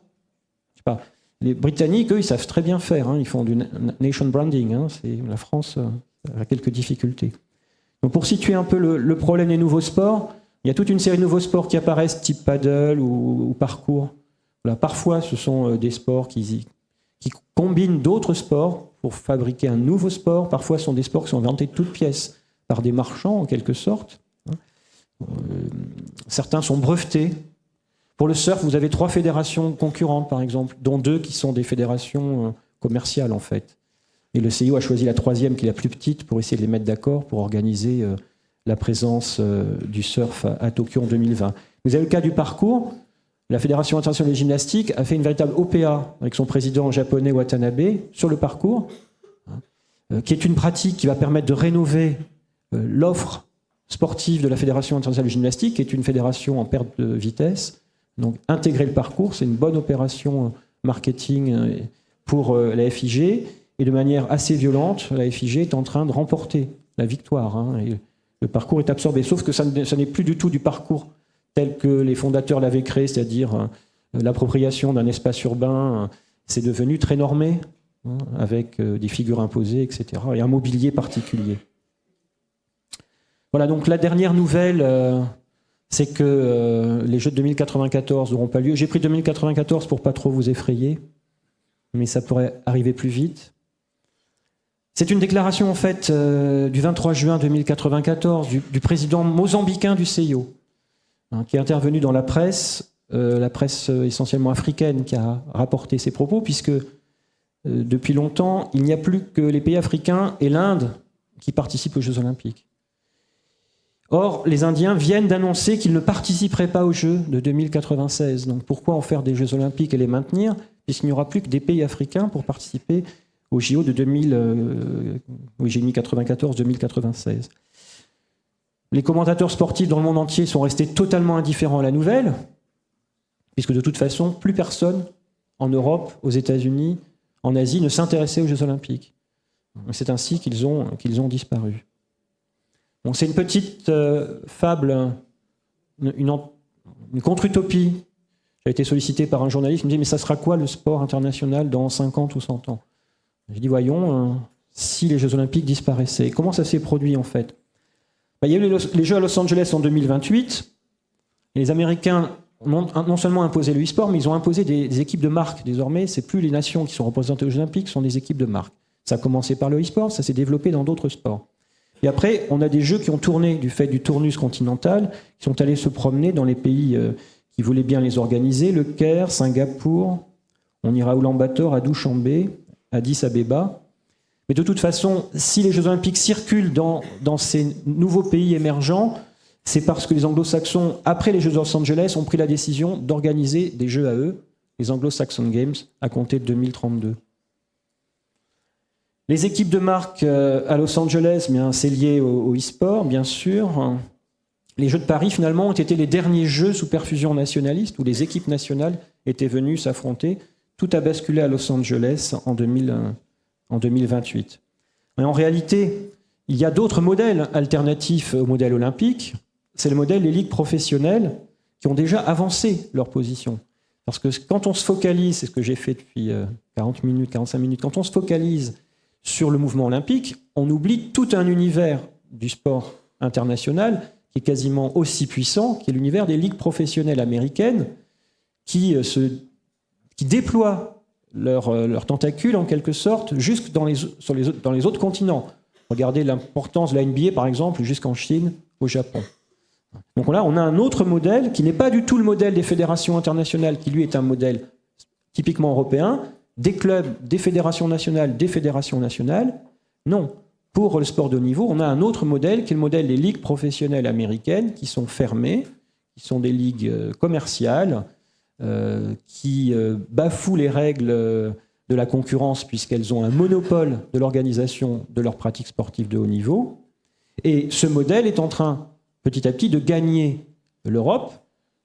Je sais pas. Les Britanniques, eux, ils savent très bien faire. Ils font du nation branding. La France a quelques difficultés. Donc pour situer un peu le problème des nouveaux sports, il y a toute une série de nouveaux sports qui apparaissent, type paddle ou parcours. Voilà, parfois, ce sont des sports qui combinent d'autres sports pour fabriquer un nouveau sport. Parfois, ce sont des sports qui sont inventés de toutes pièces par des marchands, en quelque sorte. Certains sont brevetés. Pour le surf, vous avez 3 fédérations concurrentes, par exemple, dont 2 qui sont des fédérations commerciales, en fait. Et le CIO a choisi la 3e, qui est la plus petite, pour essayer de les mettre d'accord, pour organiser la présence du surf à Tokyo en 2020. Vous avez le cas du parcours. La Fédération internationale de gymnastique a fait une véritable OPA avec son président japonais Watanabe sur le parcours, qui est une pratique qui va permettre de rénover l'offre sportive de la Fédération internationale de gymnastique, qui est une fédération en perte de vitesse. Donc intégrer le parcours, c'est une bonne opération marketing pour la FIG. Et de manière assez violente, la FIG est en train de remporter la victoire. Et le parcours est absorbé. Sauf que ça n'est plus du tout du parcours tel que les fondateurs l'avaient créé, c'est-à-dire l'appropriation d'un espace urbain. C'est devenu très normé, avec des figures imposées, etc. et un mobilier particulier. Voilà, donc la dernière nouvelle, c'est que les Jeux de 2094 n'auront pas lieu. J'ai pris 2094 pour pas trop vous effrayer, mais ça pourrait arriver plus vite. C'est une déclaration en fait du 23 juin 2094 du président mozambicain du CIO, qui est intervenu dans la presse essentiellement africaine qui a rapporté ses propos, puisque depuis longtemps, il n'y a plus que les pays africains et l'Inde qui participent aux Jeux Olympiques. Or, les Indiens viennent d'annoncer qu'ils ne participeraient pas aux Jeux de 2096. Donc pourquoi en faire des Jeux Olympiques et les maintenir, puisqu'il n'y aura plus que des pays africains pour participer aux JO de 2094-2096. Les commentateurs sportifs dans le monde entier sont restés totalement indifférents à la nouvelle, puisque de toute façon, plus personne en Europe, aux États-Unis, en Asie ne s'intéressait aux Jeux Olympiques. C'est ainsi qu'ils ont disparu. Donc c'est une petite fable, une contre-utopie. J'ai été sollicité par un journaliste qui me dit « Mais ça sera quoi le sport international dans 50 ou 100 ans ?» J'ai dit « Voyons, si les Jeux Olympiques disparaissaient. » Comment ça s'est produit en fait? Il y a eu les Jeux à Los Angeles en 2028. Et les Américains ont non seulement imposé le e-sport, mais ils ont imposé des équipes de marque. Désormais, ce n'est plus les nations qui sont représentées aux Jeux Olympiques, ce sont des équipes de marque. Ça a commencé par le e-sport, ça s'est développé dans d'autres sports. Et après, on a des jeux qui ont tourné du fait du tournus continental, qui sont allés se promener dans les pays qui voulaient bien les organiser, le Caire, Singapour, on ira à Oulan-Bator, à Douchambé, à Addis Abeba. Mais de toute façon, si les Jeux Olympiques circulent dans ces nouveaux pays émergents, c'est parce que les Anglo-Saxons, après les Jeux de Los Angeles, ont pris la décision d'organiser des jeux à eux, les Anglo-Saxon Games, à compter de 2032. Les équipes de marque à Los Angeles, c'est lié au e-sport, bien sûr. Les Jeux de Paris, finalement, ont été les derniers Jeux sous perfusion nationaliste, où les équipes nationales étaient venues s'affronter. Tout a basculé à Los Angeles en 2028. Mais en réalité, il y a d'autres modèles alternatifs au modèle olympique. C'est le modèle des ligues professionnelles qui ont déjà avancé leur position. Parce que quand on se focalise, c'est ce que j'ai fait depuis 40 minutes, 45 minutes, quand on se focalise sur le mouvement olympique, on oublie tout un univers du sport international qui est quasiment aussi puissant, qui est l'univers des ligues professionnelles américaines qui déploient leurs tentacules, en quelque sorte, jusque dans les autres continents. Regardez l'importance de la NBA, par exemple, jusqu'en Chine, au Japon. Donc là, on a un autre modèle qui n'est pas du tout le modèle des fédérations internationales, qui lui est un modèle typiquement européen, des clubs, des fédérations nationales. Non. Pour le sport de haut niveau, on a un autre modèle qui est le modèle des ligues professionnelles américaines qui sont fermées, qui sont des ligues commerciales, qui bafouent les règles de la concurrence puisqu'elles ont un monopole de l'organisation de leurs pratiques sportives de haut niveau. Et ce modèle est en train, petit à petit, de gagner l'Europe.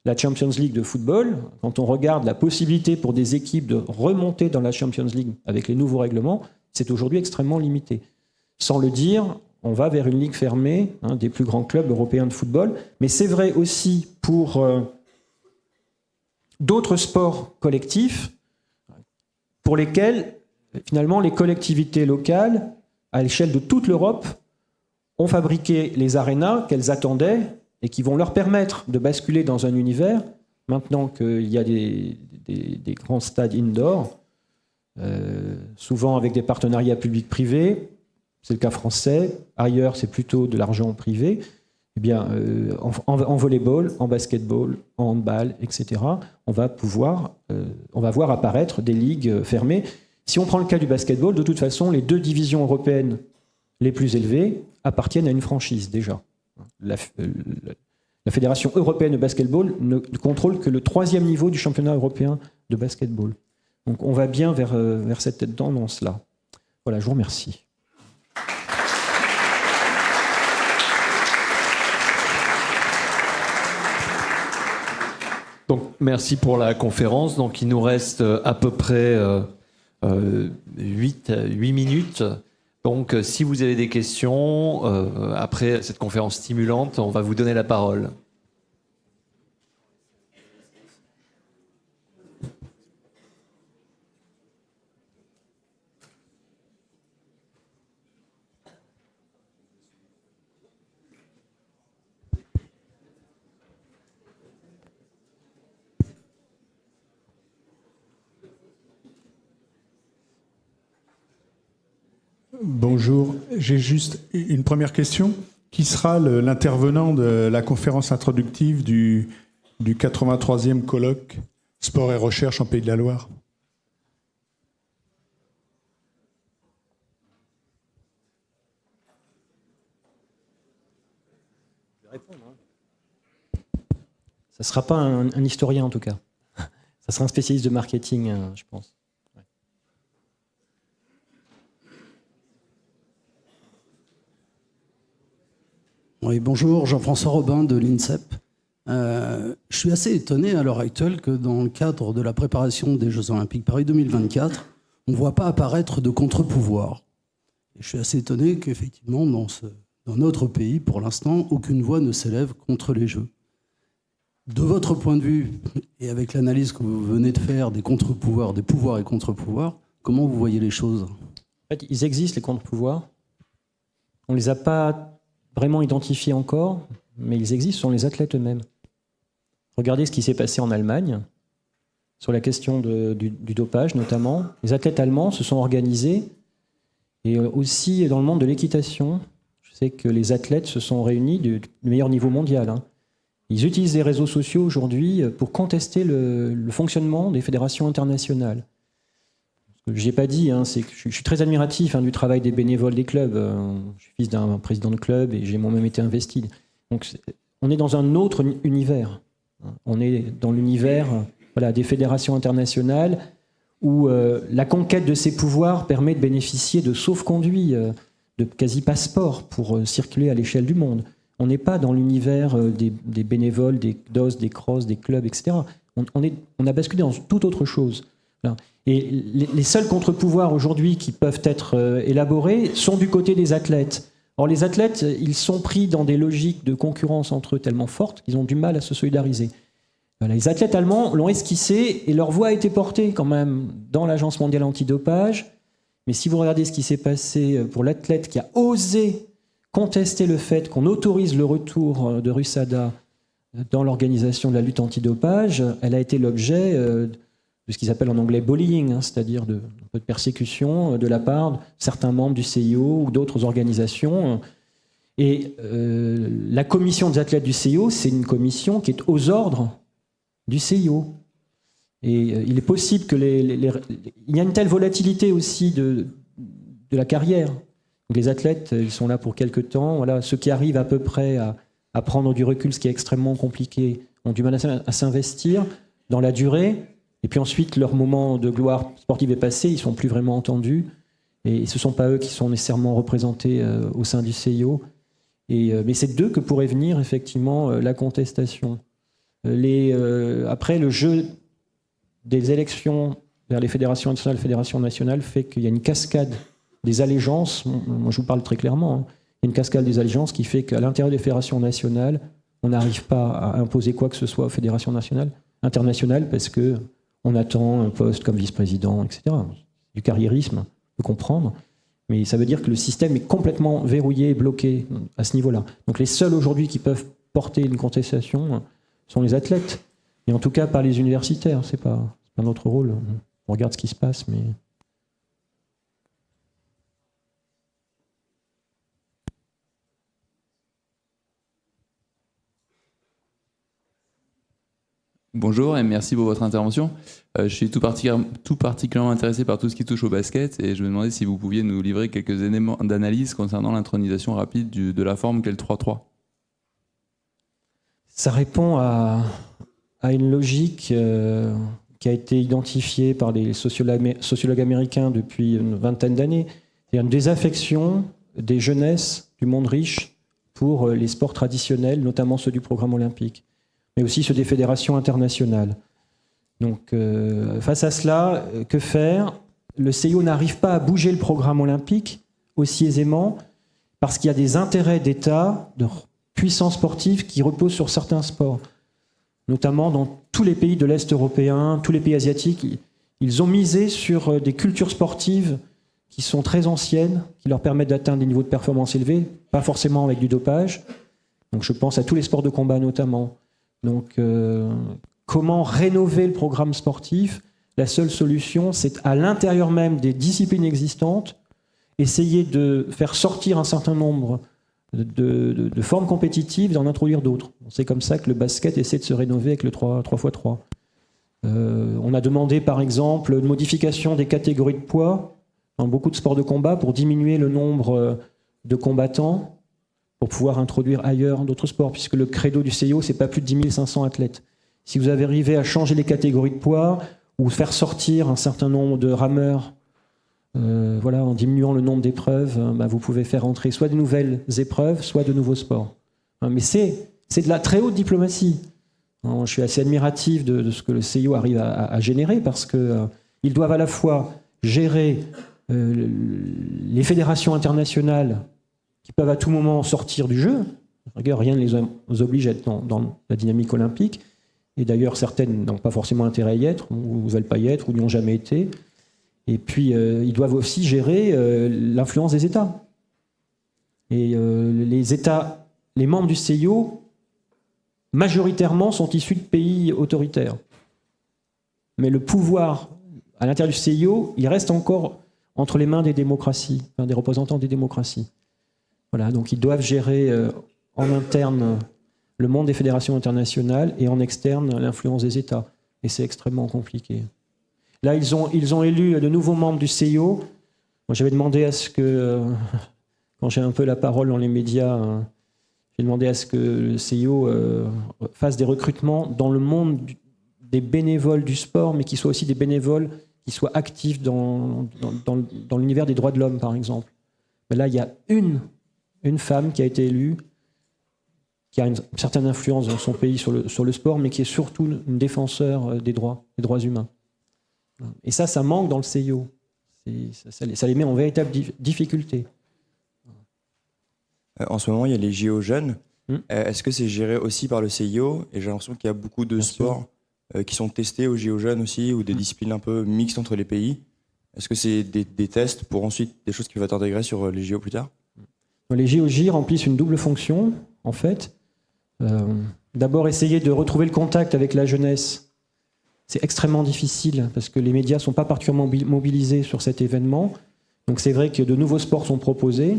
La Champions League de football, quand on regarde la possibilité pour des équipes de remonter dans la Champions League avec les nouveaux règlements, c'est aujourd'hui extrêmement limité. Sans le dire, on va vers une ligue fermée des plus grands clubs européens de football. Mais c'est vrai aussi pour d'autres sports collectifs pour lesquels, finalement, les collectivités locales, à l'échelle de toute l'Europe, ont fabriqué les arénas qu'elles attendaient et qui vont leur permettre de basculer dans un univers, maintenant qu'il y a des grands stades indoor, souvent avec des partenariats publics-privés, c'est le cas français, ailleurs c'est plutôt de l'argent privé, eh bien, en volleyball, en basketball, en handball, etc., on va voir apparaître des ligues fermées. Si on prend le cas du basketball, de toute façon, les 2 divisions européennes les plus élevées appartiennent à une franchise déjà. La Fédération européenne de basketball ne contrôle que le 3e niveau du championnat européen de basketball. Donc on va bien vers cette tendance-là. Voilà, je vous remercie. Donc, merci pour la conférence. Donc, il nous reste à peu près 8 minutes. Donc, si vous avez des questions, après cette conférence stimulante, on va vous donner la parole. Bonjour, j'ai juste une première question. Qui sera l'intervenant de la conférence introductive du 83e colloque Sport et Recherche en Pays de la Loire? Je vais répondre. Ça ne sera pas un historien en tout cas. Ça sera un spécialiste de marketing, je pense. Oui, bonjour, Jean-François Robin de l'INSEP. Je suis assez étonné à l'heure actuelle que dans le cadre de la préparation des Jeux Olympiques Paris 2024, on ne voit pas apparaître de contre-pouvoir. Je suis assez étonné qu'effectivement, dans notre pays, pour l'instant, aucune voix ne s'élève contre les Jeux. De votre point de vue, et avec l'analyse que vous venez de faire des contre-pouvoirs, des pouvoirs et contre-pouvoirs, comment vous voyez les choses? En fait, ils existent, les contre-pouvoirs. On ne les a pas vraiment identifiés encore, mais ils existent, ce sont les athlètes eux-mêmes. Regardez ce qui s'est passé en Allemagne, sur la question du dopage notamment. Les athlètes allemands se sont organisés, et aussi dans le monde de l'équitation, je sais que les athlètes se sont réunis du meilleur niveau mondial. Ils utilisent les réseaux sociaux aujourd'hui pour contester le fonctionnement des fédérations internationales. Ce que je n'ai pas dit, c'est que je suis très admiratif du travail des bénévoles des clubs. Je suis fils d'un président de club et j'ai moi-même été investi. Donc, on est dans un autre univers. On est dans l'univers des fédérations internationales où la conquête de ces pouvoirs permet de bénéficier de sauf-conduits, de quasi-passeports pour circuler à l'échelle du monde. On n'est pas dans l'univers des bénévoles, des DOS, des CROSS, des clubs, etc. On a basculé dans toute autre chose. Voilà. Et les seuls contre-pouvoirs aujourd'hui qui peuvent être élaborés sont du côté des athlètes. Or, les athlètes, ils sont pris dans des logiques de concurrence entre eux tellement fortes qu'ils ont du mal à se solidariser. Voilà, les athlètes allemands l'ont esquissé et leur voix a été portée quand même dans l'Agence mondiale antidopage. Mais si vous regardez ce qui s'est passé pour l'athlète qui a osé contester le fait qu'on autorise le retour de Rusada dans l'organisation de la lutte antidopage, elle a été l'objet ce qu'ils appellent en anglais bullying, c'est-à-dire un peu de persécution de la part de certains membres du CIO ou d'autres organisations. Et la commission des athlètes du CIO, c'est une commission qui est aux ordres du CIO. Et il est possible que il y a une telle volatilité aussi de la carrière. Donc les athlètes, ils sont là pour quelque temps. Voilà, ceux qui arrivent à peu près à prendre du recul, ce qui est extrêmement compliqué, ont du mal à s'investir dans la durée. Et puis ensuite, leur moment de gloire sportive est passé, ils ne sont plus vraiment entendus. Et ce ne sont pas eux qui sont nécessairement représentés au sein du CIO. Mais c'est d'eux que pourrait venir effectivement la contestation. Après, le jeu des élections vers les fédérations nationales, fédérations nationales fait qu'il y a une cascade des allégeances. Moi, je vous parle très clairement. Hein. Il y a une cascade des allégeances qui fait qu'à l'intérieur des fédérations nationales, on n'arrive pas à imposer quoi que ce soit aux fédérations internationales parce que on attend un poste comme vice-président, etc. Du carriérisme, on peut comprendre. Mais ça veut dire que le système est complètement verrouillé et bloqué à ce niveau-là. Donc les seuls aujourd'hui qui peuvent porter une contestation sont les athlètes. Et en tout cas, pas les universitaires. C'est pas notre rôle. On regarde ce qui se passe, mais... Bonjour et merci pour votre intervention. Je suis tout particulièrement intéressé par tout ce qui touche au basket et je me demandais si vous pouviez nous livrer quelques éléments d'analyse concernant l'intronisation rapide de la forme qu'est le 3-3. Ça répond à une logique qui a été identifiée par les sociologues américains depuis une vingtaine d'années. C'est une désaffection des jeunesses du monde riche pour les sports traditionnels, notamment ceux du programme olympique, mais aussi ceux des fédérations internationales. Donc, face à cela, que faire ? Le CIO n'arrive pas à bouger le programme olympique aussi aisément parce qu'il y a des intérêts d'État, de puissance sportive qui reposent sur certains sports. Notamment dans tous les pays de l'Est européen, tous les pays asiatiques, ils ont misé sur des cultures sportives qui sont très anciennes, qui leur permettent d'atteindre des niveaux de performance élevés, pas forcément avec du dopage. Donc, je pense à tous les sports de combat notamment. Donc, comment rénover le programme sportif ? La seule solution, c'est à l'intérieur même des disciplines existantes, essayer de faire sortir un certain nombre de formes compétitives et d'en introduire d'autres. C'est comme ça que le basket essaie de se rénover avec le 3x3. On a demandé, par exemple, une modification des catégories de poids dans beaucoup de sports de combat pour diminuer le nombre de combattants, pour pouvoir introduire ailleurs d'autres sports, puisque le credo du CIO, c'est pas plus de 10 500 athlètes. Si vous avez arrivé à changer les catégories de poids ou faire sortir un certain nombre de rameurs, en diminuant le nombre d'épreuves, vous pouvez faire entrer soit de nouvelles épreuves, soit de nouveaux sports. Mais c'est de la très haute diplomatie. Je suis assez admiratif de ce que le CIO arrive à générer, parce qu'ils doivent à la fois gérer les fédérations internationales qui peuvent à tout moment sortir du jeu. Rien ne les oblige à être dans la dynamique olympique. Et d'ailleurs, certaines n'ont pas forcément intérêt à y être, ou ne veulent pas y être, ou n'y ont jamais été. Et puis, ils doivent aussi gérer l'influence des États. Et les membres du CIO, majoritairement, sont issus de pays autoritaires. Mais le pouvoir à l'intérieur du CIO, il reste encore entre les mains des démocraties, des représentants des démocraties. Voilà, donc ils doivent gérer en interne le monde des fédérations internationales et en externe l'influence des États. Et c'est extrêmement compliqué. Là, ils ont élu de nouveaux membres du CIO. Moi, j'avais demandé à ce que, quand j'ai un peu la parole dans les médias, j'ai demandé à ce que le CIO fasse des recrutements dans le monde des bénévoles du sport, mais qui soient aussi des bénévoles qui soient actifs dans l'univers des droits de l'homme, par exemple. Mais là, il y a une femme qui a été élue, qui a une certaine influence dans son pays sur le sport, mais qui est surtout une défenseur des droits humains. Et ça manque dans le CIO. Ça les met en véritable difficulté. En ce moment, il y a les JO jeunes. Est-ce que c'est géré aussi par le CIO ? Et j'ai l'impression qu'il y a beaucoup de sports qui sont testés aux JO jeunes aussi, ou des disciplines un peu mixtes entre les pays. Est-ce que c'est des tests pour ensuite des choses qui vont être intégrées sur les JO plus tard ? Les JOJ remplissent une double fonction, en fait. D'abord, essayer de retrouver le contact avec la jeunesse c'est extrêmement difficile parce que les médias ne sont pas particulièrement mobilisés sur cet événement. Donc c'est vrai que de nouveaux sports sont proposés.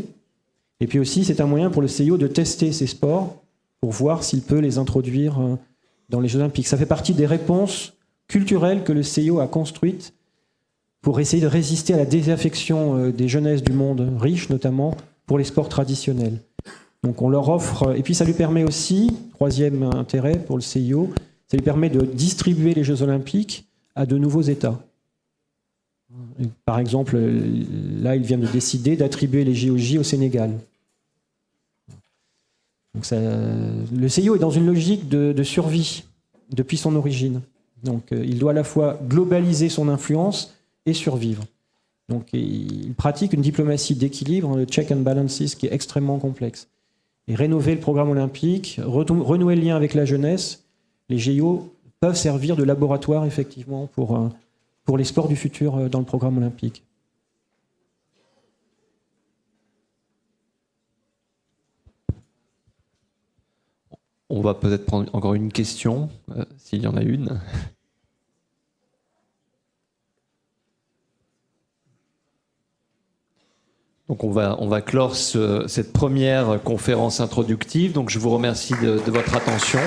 Et puis aussi, c'est un moyen pour le CIO de tester ces sports pour voir s'il peut les introduire dans les Jeux Olympiques. Ça fait partie des réponses culturelles que le CIO a construites pour essayer de résister à la désaffection des jeunesses du monde riche, notamment pour les sports traditionnels. Donc on leur offre, et puis ça lui permet aussi, troisième intérêt pour le CIO, ça lui permet de distribuer les Jeux Olympiques à de nouveaux États. Par exemple, là, il vient de décider d'attribuer les JOJ au Sénégal. Donc le CIO est dans une logique de survie depuis son origine. Donc il doit à la fois globaliser son influence et survivre. Donc il pratique une diplomatie d'équilibre, le check and balances, qui est extrêmement complexe. Et rénover le programme olympique, renouer le lien avec la jeunesse, les JO peuvent servir de laboratoire effectivement pour les sports du futur dans le programme olympique. On va peut-être prendre encore une question, s'il y en a une. Donc on va clore cette première conférence introductive. Donc je vous remercie de votre attention.